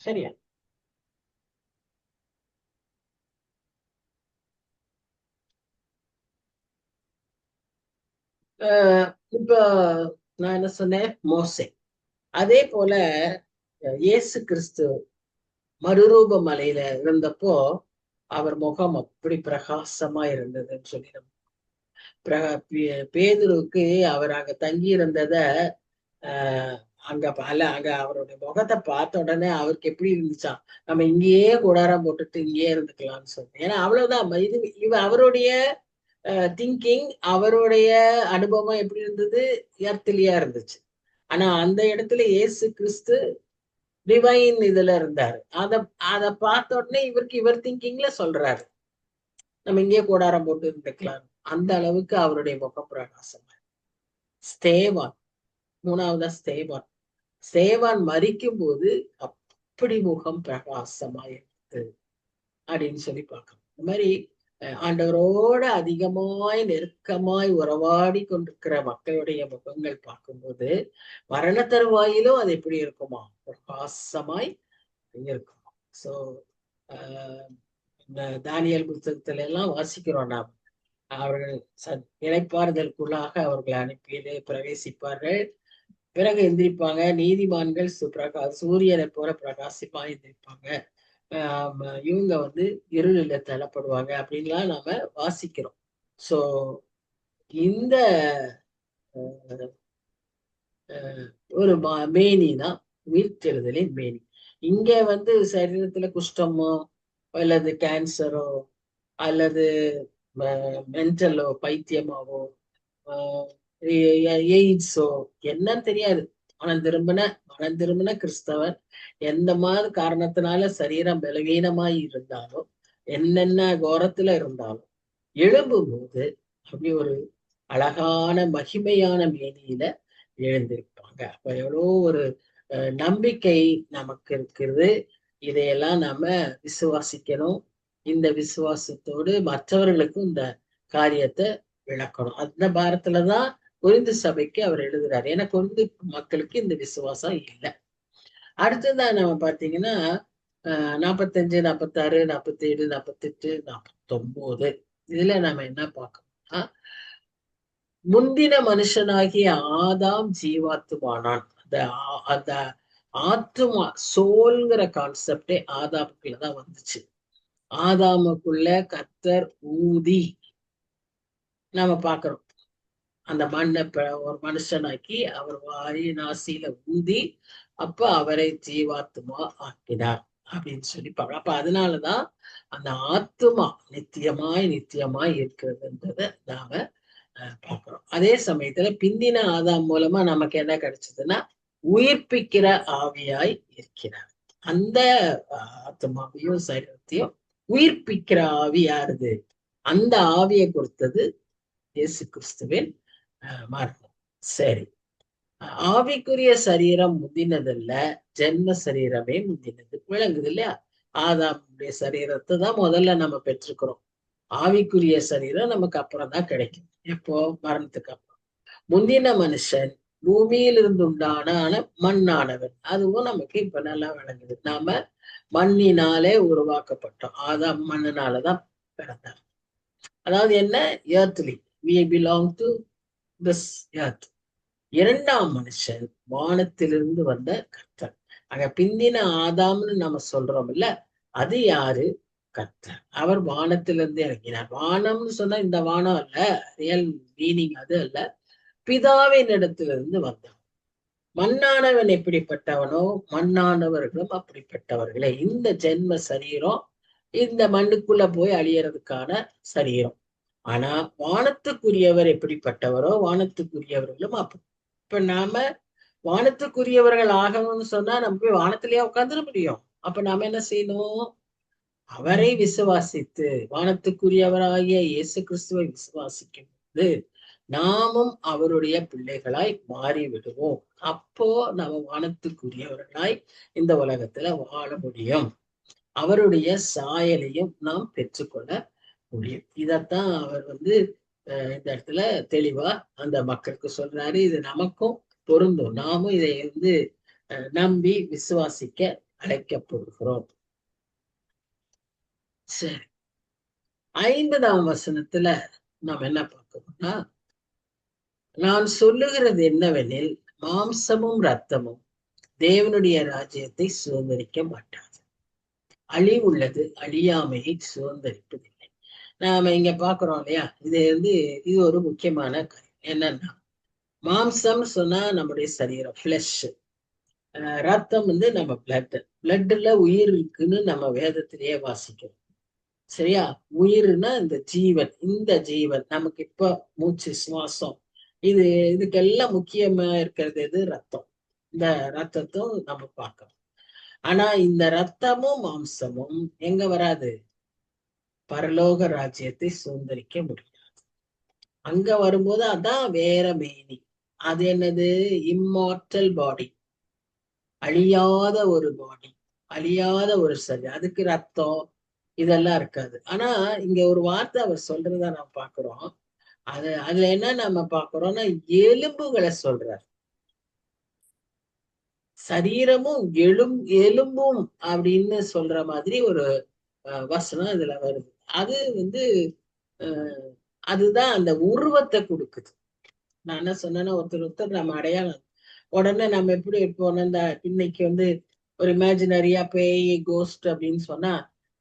[SPEAKER 1] சரியா? இப்ப நான் என்ன சொன்னேன்? மோசே. அதே போல இயேசு கிறிஸ்து மறுரூப மலையில இருந்தப்போ அவர் முகம் அப்படி பிரகாசமா இருந்ததுன்னு சொல்லி பேதுருக்கு அவர் அங்க தங்கி இருந்தத அங்க அவருடைய முகத்தை பார்த்த உடனே அவருக்கு எப்படி இருந்துச்சான், நம்ம இங்கேயே கூடாரம் போட்டுட்டு இங்கேயே இருந்துக்கலாம்னு சொன்னேன். ஏன்னா அவ்வளவுதான் அவருடைய திங்கிங், அவருடைய அனுபவம் எப்படி இருந்தது? எர்த்திலியா இருந்துச்சு. ஆனா அந்த இடத்துல இயேசு கிறிஸ்து டிவைன் இதுல இருந்தாரு. அத பார்த்த உடனே இவர் திங்கிங்ல சொல்றாரு, நம்ம இங்கேயே கூடாரம் போட்டு இருந்துக்கலாம். அந்த அளவுக்கு அவருடைய முக பிரகாசம். ஸ்தேவான், 3வதா ஸ்தேவான் மரிக்கும் போது அப்படி முகம் பிரகாசமாயிருக்கு அப்படின்னு சொல்லி பார்க்கணும். இந்த மாதிரி ஆண்டவரோட அதிகமாய் நெருக்கமாய் உறவாடி கொண்டிருக்கிற மக்களுடைய முகங்கள் பார்க்கும்போது மரண தருவாயிலும் அது எப்படி இருக்குமா? பிரகாசமாய் இருக்குமா? சோ தானியல் புத்தகத்துல எல்லாம் வாசிக்கிறோம் நாம். அவர்கள் இளைப்பாறுதலுக்குள்ளாக அவர்கள் அனுப்பியது பிரவேசிப்பார்கள், பிறகு எந்திரிப்பாங்க. நீதிமான்கள் சூரியனை போல பிரகாசிப்பா எந்திரிப்பாங்க. இவங்க இருளில தள்ளப்படுவாங்க அப்படின்லாம் நாம வாசிக்கிறோம். சோ இந்த ஒரு மேனி தான் உயிர்த்தெழுதலின் மேனி. இங்க சரீரத்துல குஷ்டமோ அல்லது கேன்சரோ அல்லது மென்டலோ பைத்தியமாவோ எய்ட்ஸோ என்னன்னு தெரியாது. மனம் திரும்பின கிறிஸ்தவர் எந்த மாதிரி காரணத்தினால சரீரம் பலவீனமாய் இருந்தாலும், என்னென்ன கோரத்துல இருந்தாலும் எழும்பும் போது அப்படி ஒரு அழகான மகிமையான மேனியில எழுந்திருப்பாங்க. அப்ப எவ்வளோ ஒரு நம்பிக்கை நமக்கு இருக்கிறது. இதையெல்லாம் நாம விசுவாசிக்கணும். இந்த விசுவாசத்தோடு மற்றவர்களுக்கும் இந்த காரியத்தை விளக்கணும். அந்த பாரத்துலதான் கொரிந்து சபைக்கு அவர் எழுதுறாரு. ஏன்னா கொரிந்து மக்களுக்கு இந்த விசுவாசம் இல்லை. அடுத்ததான் நம்ம பாத்தீங்கன்னா 45, 46, 47, 48, 49 இதுல நம்ம என்ன பார்க்கணும்னா, முந்தின மனுஷனாகிய ஆதாம் ஜீவாத்துமானான். அந்த ஆத்துமா சோல்ங்கிற கான்செப்டே ஆதாமுக்குள்ளதான் வந்துச்சு. ஆதாமுக்குள்ள கர்த்தர் ஊதி நாம பாக்குறோம். அந்த மண்ணை ஒரு மனுஷனாக்கி அவர் வாரி நாசியில ஊதி அப்ப அவரை ஜீவாத்துமா ஆக்கினார் அப்படின்னு சொல்லி பார்க்கலாம். அப்ப அதனாலதான் அந்த ஆத்துமா நித்தியமாய் இருக்கிறதுன்றத நாம பார்க்கிறோம். அதே சமயத்துல பிந்தின ஆதாம் மூலமா நமக்கு என்ன கிடைச்சதுன்னா உயிர்ப்பிக்கிற ஆவியாய் இருக்கிறார். அந்த ஆத்மாவையும் சரீரத்தையும் உயிர்ப்பிக்கிற ஆவி யாருது? அந்த ஆவியை கொடுத்தது இயேசு கிறிஸ்துவின் மரணம். சரி, ஆவிக்குரிய சரீரம் முந்தினதல்ல, ஜென்ம சரீரமே முந்தினது. விளங்குது இல்லையா? ஆதாமுடைய சரீரத்தை தான் முதல்ல நம்ம பெற்றுக்கிறோம். ஆவிக்குரிய சரீரம் நமக்கு அப்புறம் தான் கிடைக்கும். எப்போ? மரணத்துக்கு அப்புறம். முந்தின மனுஷன் பூமியிலிருந்து உண்டான மண்ணானவன். அதுவும் நமக்கு இப்ப நல்லா விளங்குது. நாம மண்ணினாலே உருவாக்கப்பட்டோம். ஆதாம் மண்ணினாலதான் பிறந்தார். அதாவது என்ன? Earthly, we belong to this earth. இரண்டாம் மனுஷன் வானத்திலிருந்து வந்த கர்த்தர். ஆக பிந்தின ஆதாம்னு நம்ம சொல்றோம் இல்ல, அது யாரு? கர்த்தர். அவர் வானத்திலிருந்து இறங்கினார். வானம்னு சொன்னா இந்த வானம் அல்ல, ரியல் மீனிங் அது அல்ல. பிதாவின் இடத்திலிருந்து வந்தான். மண்ணானவன் எப்படிப்பட்டவனோ மண்ணானவர்களும் அப்படிப்பட்டவர்களே. இந்த ஜென்ம சரீரம் இந்த மண்ணுக்குள்ள போய் அழியறதுக்கான சரீரம். ஆனா வானத்துக்குரியவர் எப்படிப்பட்டவரோ வானத்துக்குரியவர்களும் அப்படி. இப்ப நாம வானத்துக்குரியவர்கள் ஆகணும்னு சொன்னா நம்ம போய் வானத்திலேயே உட்காந்துட முடியும். அப்ப நாம என்ன செய்யணும்? அவரை விசுவாசித்து வானத்துக்குரியவராகிய இயேசு கிறிஸ்துவை விசுவாசிக்கும் போது நாமும் அவருடைய பிள்ளைகளாய் மாறி விடுவோம். அப்போ நம்ம வானத்துக்குரியவர்களாய் இந்த உலகத்துல வாழ முடியும். அவருடைய சாயலையும் நாம் பெற்றுக்கொள்ள முடியும். இதத்தான் அவர் இந்த இடத்துல தெளிவா அந்த மக்களுக்கு சொல்றாரு. இது நமக்கும் பொருந்தும். நாமும் இதை நம்பி விசுவாசிக்க அழைக்கப்படுகிறோம். சரி, 50ஆம் வசனத்துல நாம் என்ன பார்க்கணும்னா, நான் சொல்லுகிறது என்னவெனில் மாம்சமும் இரத்தமும் தேவனுடைய ராஜ்யத்தை சுதந்திரிக்க மாட்டாது. அழிவுள்ளது அழியாமையை சுதந்திரிப்பதில்லை. நாம இங்க பாக்குறோம் இல்லையா? இது ஒரு முக்கியமான காரியம். என்னன்னா, மாம்சம் சொன்னா நம்முடைய சரீரம், பிளஷ். ரத்தம் நம்ம பிளட்ல உயிர் இருக்குன்னு நம்ம வேதத்திலேயே வாசிக்கிறோம். சரியா? உயிர்னா இந்த ஜீவன் நமக்கு இப்ப மூச்சு சுவாசம், இதுக்கெல்லாம் முக்கியமா இருக்கிறது எது? ரத்தம். இந்த ரத்தத்தும் நம்ம பார்க்கணும். ஆனா இந்த ரத்தமும் மாம்சமும் எங்க வராது? பரலோக ராஜ்யத்தை சுதந்திரிக்க முடியாது. அங்க வரும்போது அதான் வேற மேனி. அது என்னது? இம்மார்டல் பாடி, அழியாத ஒரு பாடி, அழியாத ஒரு சரீரம். அதுக்கு ரத்தம் இதெல்லாம் இருக்காது. ஆனா இங்க ஒரு வார்த்தை அவர் சொல்றதா நம்ம பாக்குறோம். அதுல என்ன நம்ம பாக்குறோம்னா எலும்புகளை சொல்றார். சரீரமும் எலும்பும் அப்படின்னு சொல்ற மாதிரி ஒரு வசனம் இதுல வருது. அது வந்து அதுதான் அந்த உருவத்தை கொடுக்குது. நான் என்ன சொன்னேன்னா, ஒருத்தர் நம்ம அடையாளம் உடனே நம்ம எப்படி இருப்போம்னா, இந்த இன்னைக்கு வந்து ஒரு இமேஜினரியா பேய் கோஸ்ட் அப்படின்னு சொன்னா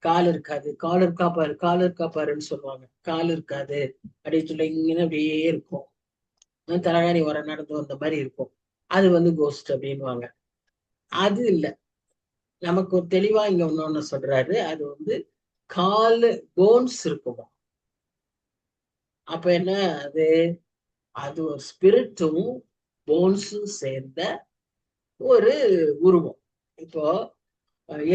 [SPEAKER 1] கால் இருக்காது, கால் இருக்கா பாரு, கால் இருக்கா பாருன்னு சொல்லுவாங்க. கால் இருக்காது அப்படின்னு சொல்லி இங்கே அப்படியே இருக்கும், தலகாணி வர நடந்து வந்த மாதிரி இருக்கும், அது வந்து கோஸ்ட் அப்படின்வாங்க. அது இல்ல, நமக்கு ஒரு தெளிவா இங்க ஒண்ணு சொல்றாரு. அது வந்து கால் போன்ஸ் இருக்குமா. அப்ப என்ன அது? அது ஒரு ஸ்பிரிட்டும் போன்ஸும் சேர்ந்த ஒரு உருவம். இப்போ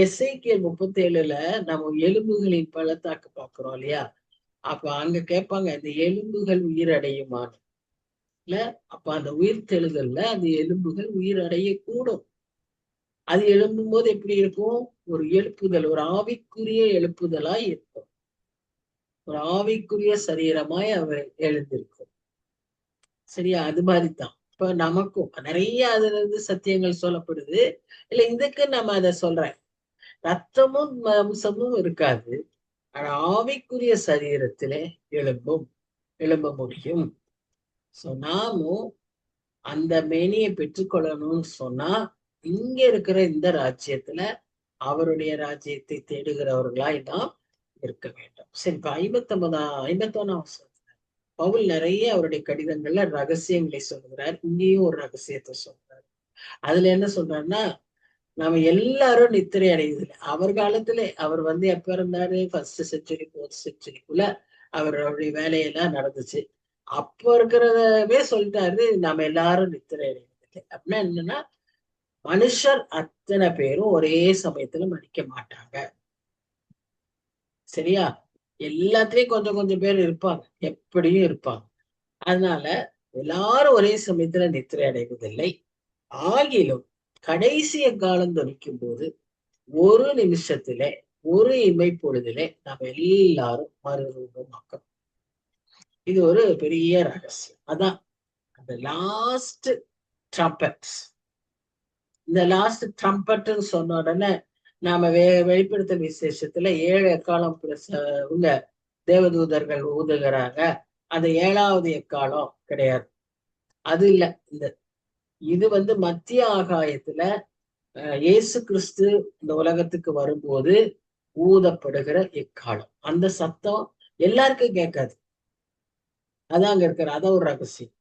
[SPEAKER 1] எஸ்ஐகேல் 37ல நம்ம எலும்புகளின் பள்ளத்தாக்கு பாக்குறோம் இல்லையா? அப்ப அங்க கேட்பாங்க, இந்த எலும்புகள் உயிரடையுமான்னு. இல்ல, அப்ப அந்த உயிர் தெழுதல்ல அந்த எலும்புகள் உயிரடைய கூடும். அது எழும்பும் போது எப்படி இருக்கும்? ஒரு எழுப்புதல், ஒரு ஆவிக்குரிய எழுப்புதலாய் இருக்கும். ஒரு ஆவிக்குரிய சரீரமாய் அவர் எழுந்திருக்கும். சரியா? அது மாதிரிதான் இப்ப நமக்கும் நிறைய அதுல இருந்து சத்தியங்கள் சொல்லப்படுது. இல்ல இதுக்கு நம்ம அதை சொல்றேன், ரத்தமும் மாம்சமும் இருக்காது, ஆனா ஆவிக்குரிய சரீரத்திலே எழும்ப முடியும். நாமும் அந்த மேனியை பெற்றுக்கொள்ளணும்னு சொன்னா இங்க இருக்கிற இந்த ராஜ்யத்துல அவருடைய ராஜ்யத்தை தேடுகிறவர்களாய் நாம் இருக்க வேண்டும். சரி, இப்ப 51ஆம் பவுல் நிறைய அவருடைய கடிதங்கள்ல ரகசியங்களை சொல்கிறார். இங்கேயும் ஒரு ரகசியத்தை சொல்றாரு. அதுல என்ன சொல்றாருன்னா, நாம எல்லாரும் நித்திரை அடையுதில்லை. அவர் காலத்துல அவர் வந்து எப்ப இருந்தாரு? 1st செஞ்சுரி 4th செஞ்சுரிக்குள்ள அவருடைய வேலையெல்லாம் நடந்துச்சு. அப்ப இருக்கிறதவே சொல்லிட்டாரு, நாம எல்லாரும் நித்திரை அடைவதில்லை. அப்படின்னா என்னன்னா, மனுஷர் அத்தனை பேரும் ஒரே சமயத்துல மறிக்க மாட்டாங்க. சரியா? எல்லாத்துலயும் கொஞ்சம் கொஞ்சம் பேர் இருப்பாங்க, எப்படியும் இருப்பாங்க. அதனால எல்லாரும் ஒரே சமயத்துல நித்திரை அடைவதில்லை. ஆகிலும் கடைசிய காலம் துணிக்கும் போது ஒரு நிமிஷத்திலே, ஒரு இமை பொழுதிலே நாம் எல்லாரும் மறுரூபமாக்கும். இது ஒரு பெரிய ரகசியம். அதான் அந்த லாஸ்ட் ட்ரம்பட். இந்த லாஸ்ட் ட்ரம்பட்னு சொன்ன உடனே நாம வெளிப்படுத்தல் விசேஷத்துல 7 எக்காலம் உங்க தேவதூதர்கள் ஊதுகிறாங்க. அந்த 7வது எக்காலம் கிடையாது, அது இல்ல. இது வந்து மத்திய ஆகாயத்துல இயேசு கிறிஸ்து இந்த உலகத்துக்கு வரும்போது ஊதப்படுகிற எக்காலம். அந்த சத்தம் எல்லாருக்கும் கேட்காது. அதான் அங்க இருக்கிற அதான் ஒரு ரகசியம்.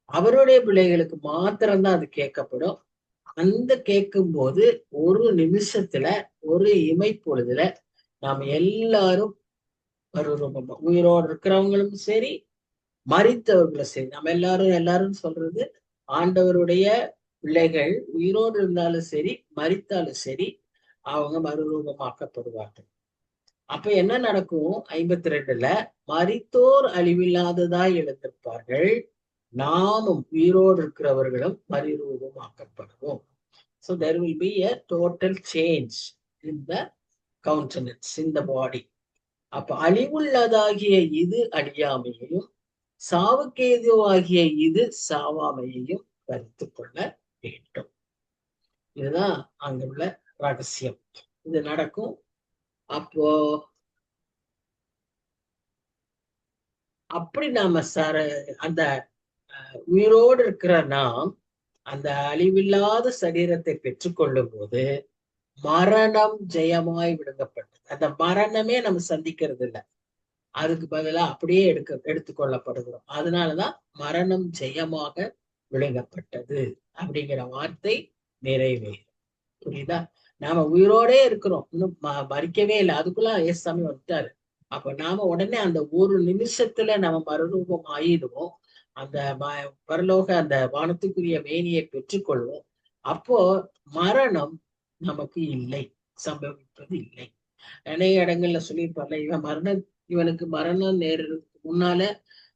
[SPEAKER 1] அவருடைய பிள்ளைகளுக்கு மாத்திரம்தான் அது கேட்கப்படும். அந்த கேட்கும் போது ஒரு நிமிஷத்துல, ஒரு இமை பொழுதுல நாம் எல்லாரும் மறுரூபமா, உயிரோடு இருக்கிறவங்களும் சரி, மரித்தவர்களும் சரி, நம்ம எல்லாரும் சொல்றது ஆண்டவருடைய பிள்ளைகள் உயிரோடு இருந்தாலும் சரி, மரித்தாலும் சரி, அவங்க மறுரூபமாக்கப்படுவார்கள். அப்ப என்ன நடக்கும்? 52ல மரித்தோர் அழிவில்லாததாய் எழுந்திருப்பார்கள், நாமும் உயிரோடு இருக்கிறவர்களும் மறுரூபமாக்கப்படுவோம். So there will be a total change in the countenance, in the body. அப்ப அழிவுள்ளதாகிய இது அழியாமையையும், சாவுக்கேதுவாகிய இது சாவாமையையும் கருத்து கொள்ள வேண்டும். இதுதான் அங்குள்ள ரகசியம். இது நடக்கும். அப்போ அப்படி நாம அந்த உயிரோடு இருக்கிற நாம் அந்த அழிவில்லாத சரீரத்தை பெற்றுக்கொள்ளும் போது மரணம் ஜெயமாய் விழுங்கப்பட்டது. அந்த மரணமே நம்ம சந்திக்கிறது இல்லை, அதுக்கு பதிலா அப்படியே எடுத்துக்கொள்ளப்படுகிறோம். அதனாலதான் மரணம் ஜெயமாக விழுங்கப்பட்டது அப்படிங்கிற வார்த்தை நிறைவேறும். புரியுதா? நாம உயிரோடே இருக்கிறோம், இன்னும் மறிக்கவே இல்லை, அதுக்குள்ள ஏசாமி வந்துட்டாரு. அப்ப நாம உடனே அந்த ஒரு நிமிஷத்துல நம்ம மறுரூபம் ஆயிடுவோம். அந்த பரலோக அந்த வானத்துக்குரிய மேனியை பெற்றுக்கொள்வோம். அப்போ மரணம் நமக்கு இல்லை, சம்பவிப்பது இல்லை. நிறைய இடங்கள்ல சொல்லியிருப்பார்ல, இவனுக்கு மரணம் நேரத்துக்கு முன்னால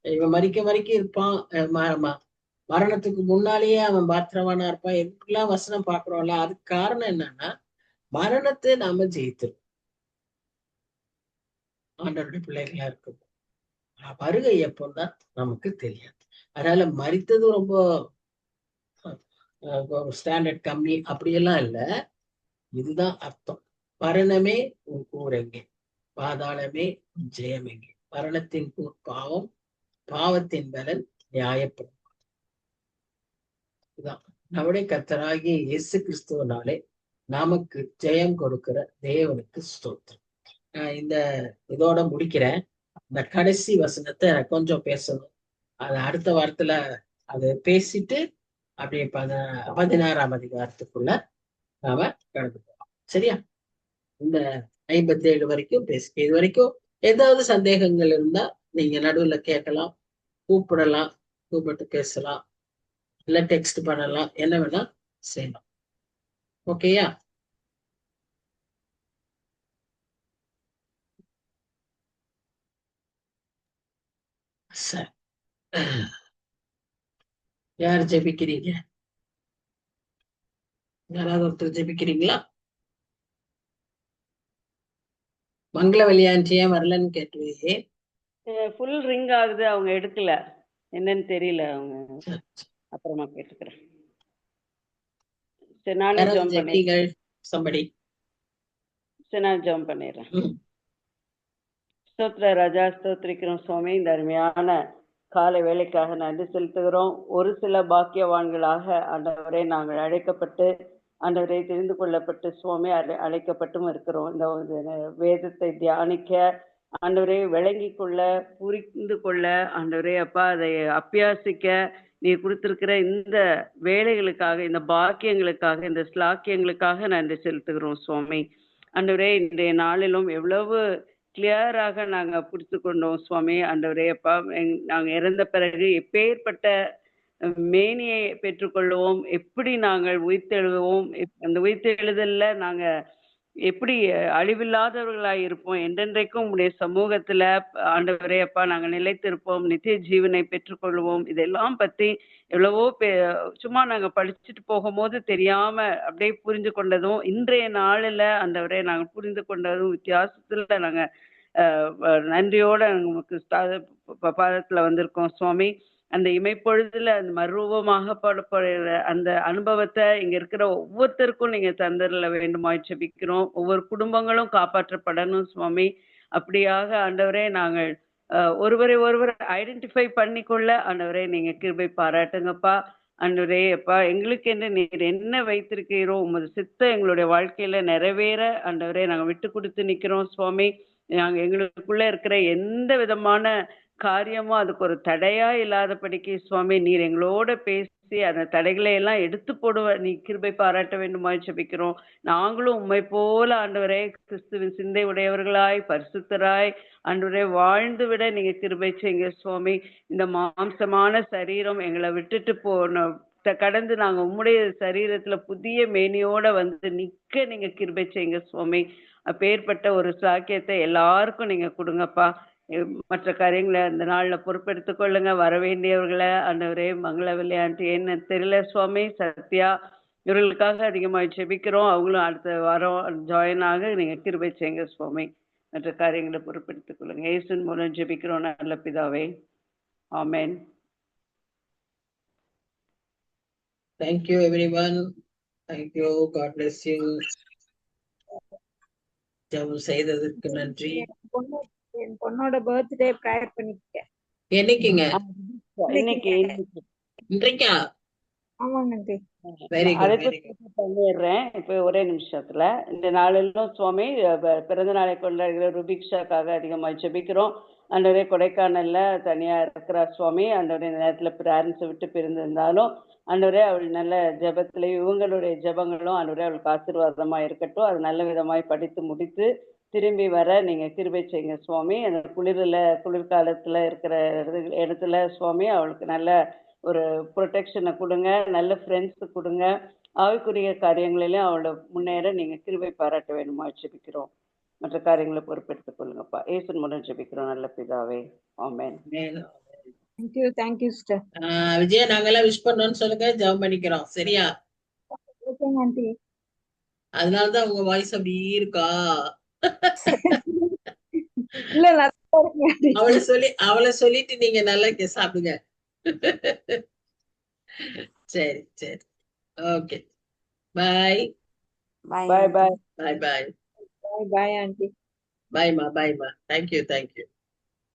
[SPEAKER 1] இவன் மறிக்க இருப்பான், மரணத்துக்கு முன்னாலேயே அவன் பாத்திரவானா இருப்பான், எப்படிலாம் வசனம் பாக்குறோம்ல. அதுக்கு காரணம் என்னன்னா, மரணத்தை நாம ஜெயித்திருக்கோம் ஆண்டவருடைய பிள்ளைகளா இருக்கும். வருகை எப்போதான் நமக்கு தெரியாது. அதனால மரித்தது ரொம்ப ஸ்டாண்டர்ட் கம்மி அப்படியெல்லாம் இல்லை. இதுதான் அர்த்தம். மரணமே உன் கூரெங்கே, பாதாளமே உன் ஜெயமெங்கே. மரணத்தின் கூர் பாவம், பாவத்தின் பலன் நியாயப்படும். இதுதான் நம்முடைய கர்த்தராகிய இயேசு கிறிஸ்துவனாலே நமக்கு ஜெயம் கொடுக்கிற தேவனுக்கு ஸ்தோத்திரம். இந்த இதோட முடிக்கிறேன். இந்த கடைசி வசனத்தை கொஞ்சம் பேசணும். அது அடுத்த வாரத்துல அது பேசிட்டு அப்படியே 16ஆம் அதிகாரத்துக்குள்ள நாம கடந்து போகலாம். சரியா? இந்த 57 வரைக்கும் பேசி, இது வரைக்கும் ஏதாவது சந்தேகங்கள் இருந்தா நீங்க நடுவுல கேட்கலாம், கூப்பிடலாம், கூப்பிட்டு பேசலாம், இல்ல டெக்ஸ்ட் பண்ணலாம், என்ன வேணா செய்யலாம். ஓகேயா? சரி, யார் ஜெபிக்கிறீங்க? யாராவது ஒருத்தர் ஜெபிக்கிறீங்களா? மங்களவெளி ஆண்டி ஏன் வரலன்னு கேட்டுருவே.
[SPEAKER 2] ஃபுல் ரிங் ஆகுது, அவங்க எடுக்கல, என்னன்னு தெரியல. அவங்க அப்புறமா கேட்டுக்கிறேன். சரி, நானே ஜெபம் பண்ணிடுறேன்.
[SPEAKER 1] சம்படி
[SPEAKER 2] சரி, நான் ஜெபம் பண்ணிடுறேன். ஸ்தோத்திர ராஜா, ஸ்தோத்திரிக்கிறோம் சுவாமி. இந்த அருமையான காலை வேலைக்காக நன்றி செலுத்துகிறோம். ஒரு சில பாக்கியவான்களாக ஆண்டவரே நாங்கள் அழைக்கப்பட்டு, ஆண்டவரை தெரிந்து கொள்ளப்பட்டு சுவாமி அழைக்கப்பட்டும் இருக்கிறோம். இந்த வேதத்தை தியானிக்க, ஆண்டவரை விளங்கி கொள்ள, புரிந்து கொள்ள, ஆண்டவரே அப்பா அதை அபியாசிக்க நீ கொடுத்திருக்கிற இந்த வேலைகளுக்காக, இந்த பாக்கியங்களுக்காக, இந்த ஸ்லாக்கியங்களுக்காக நன்றி செலுத்துகிறோம் சுவாமி. ஆண்டவரே இன்றைய நாளிலும் எவ்வளவு கிளியராக நாங்க புரிந்து கொண்டோம் சுவாமி. ஆண்டவரே அப்பா, நாங்க இறந்த பிறகு எப்பேற்பட்ட மேனியை பெற்றுக்கொள்வோம், எப்படி நாங்கள் உயிர்த்தெழுவோம், அந்த உயிர்த்தெழுதல்ல நாங்க எப்படி அழிவில்லாதவர்களாய் இருப்போம், என்றென்றைக்கும் உடைய சமூகத்துல ஆண்டவரே அப்பா நாங்க நிலைத்திருப்போம், நித்திய ஜீவனை பெற்றுக்கொள்வோம். இதெல்லாம் பத்தி எவ்வளவோ சும்மா நாங்க படிச்சுட்டு போகும்போது தெரியாம அப்படியே புரிஞ்சு கொண்டதும், இன்றைய நாளில் ஆண்டவரே நாங்க புரிந்து கொண்டதும் வித்தியாசத்துல நாங்க நன்றியோட நமக்கு பாதத்துல வந்திருக்கோம் சுவாமி. அந்த இமைப்பொழுதுல அந்த மறுரூபமாக படப்படுற அந்த அனுபவத்தை இங்க இருக்கிற ஒவ்வொருத்தருக்கும் நீங்க தந்தரல வேண்டுமாய் ஜெபிக்கிறோம். ஒவ்வொரு குடும்பங்களும் காப்பாற்றப்படணும் சுவாமி. அப்படியாக ஆண்டவரே நாங்கள் ஒருவரை ஒருவர் ஐடென்டிஃபை பண்ணிக்கொள்ள ஆண்டவரே நீங்க கிருபை பாராட்டுங்கப்பா. ஆண்டவரே அப்பா, எங்களுக்கு என்று நீர் என்ன வைத்திருக்கிறோம், உமது சித்தம் எங்களுடைய வாழ்க்கையில நிறைவேற ஆண்டவரே நாங்க விட்டு கொடுத்து நிக்கிறோம் சுவாமி. நாங்க எங்களுக்குள்ள இருக்கிற எந்த விதமான காரியமும் அதுக்கு ஒரு தடையா இல்லாதபடிக்கு சுவாமி நீர் எங்களோட பேசி அந்த தடைகளை எல்லாம் எடுத்து போடுவ நீ கிருபை பாராட்ட வேண்டுமாய் ஜெபிக்கிறோம். நாங்களும் உண்மை போல ஆண்டவரே கிறிஸ்துவின் சிந்தை உடையவர்களாய் பரிசுத்தராய் ஆண்டவரே வாழ்ந்து விட நீங்க கிருபை செய்யுங்க சுவாமி. இந்த மாம்சமான சரீரம் எங்களை விட்டுட்டு போன கடந்து நாங்க உம்முடைய சரீரத்துல புதிய மேனியோட வந்து நிக்க நீங்க கிருபை செய்யுங்க சுவாமி. அப்பேற்பட்ட ஒரு சாக்கியத்தை எல்லாருக்கும் நீங்க கொடுங்கப்பா. மற்ற காரியங்களை அந்த நாள்ல பொறுப்பெடுத்துக் கொள்ளுங்க. வர வேண்டியவர்களை ஆண்டவரே மங்களவெளி ஆண்டி என்ன தெரியல சுவாமி, சத்யா இவர்களுக்காக அதிகமாக ஜெபிக்கிறோம். அவங்களும் அடுத்த வாரம் ஜாயின் ஆக நீங்க கிருபை செய்யுங்க சுவாமி. மற்ற காரியங்களை பொறுப்பெடுத்துக் கொள்ளுங்க. இயேசுவின் மூலம் ஜெபிக்கிறோம் நல்ல பிதாவே, ஆமென்.
[SPEAKER 1] Thank you everyone. Thank you. God bless you. ஜெபம் செய்ததற்கு நன்றி.
[SPEAKER 3] என் பொண்ணோட பர்த்டே ப்ரேயர் பண்ணிட்டேன்.
[SPEAKER 1] என்னைக்குங்க?
[SPEAKER 2] இன்னைக்கு.
[SPEAKER 1] இன்றைக்கா?
[SPEAKER 3] ஆமாங்க.
[SPEAKER 1] Very good.
[SPEAKER 2] பண்ணிடுறேன் இப்ப ஒரே நிமிஷத்துல. இந்த நாளிலும் சுவாமி பிறந்த நாளை கொண்டாடுகிற ருபிக்ஷாக்காக அதிகமாக ஜெபிக்கிறோம். ஆண்டவரே கொடைக்கானல்ல தனியா இருக்கிற சுவாமி, ஆண்டவரே இந்த நேரத்துல பேரண்ட்ஸை விட்டு பிரிந்திருந்தாலும் ஆண்டவரே அவள் நல்ல ஜெபத்திலையும் இவங்களுடைய ஜெபங்களும் ஆண்டவரே அவளுக்கு ஆசீர்வாதமா இருக்கட்டும். அது நல்ல விதமாய் படித்து முடித்து திரும்பி வர நீங்க கிருபை செய்யுங்க சுவாமி. அந்த குளிர்காலத்துல இருக்கிற இடத்துல சுவாமி அவளுக்கு நல்ல ஒரு ப்ரொடெக்ஷனை கொடுங்க, நல்ல ஃப்ரெண்ட்ஸ் கொடுங்க. ஆவிக்குரிய காரியங்களிலும் அவளை முன்னேற நீங்க கிருபை பாராட்ட வேணுமா ஜெபிக்கிறோம். மற்ற காரியங்களை பொறுப்பெடுத்துக் கொள்ளுங்கப்பா. இயேசுவின் மூலம் ஜெபிக்கிறோம் நல்ல பிதாவே, ஆமென்.
[SPEAKER 3] Thank you sister.
[SPEAKER 1] விஜயா, நாங்கெல்லாம் விஷ் பண்ணோம்னு சொல்லுங்க, ஜெபம் பண்ணிக்கிறோம். சரியா? அதனாலதான் உங்க வாய்ஸ் அப்படி இருக்கா. அவளை சொல்லிட்டு நீங்க நல்லா சாப்பிடுங்க. சரி சரி. Okay, bye
[SPEAKER 4] bye
[SPEAKER 2] bye
[SPEAKER 4] aunty.
[SPEAKER 2] Bye.
[SPEAKER 1] Bye bye
[SPEAKER 3] bye bye aunty.
[SPEAKER 1] பாய்மா பாய்மா. Thank you thank you.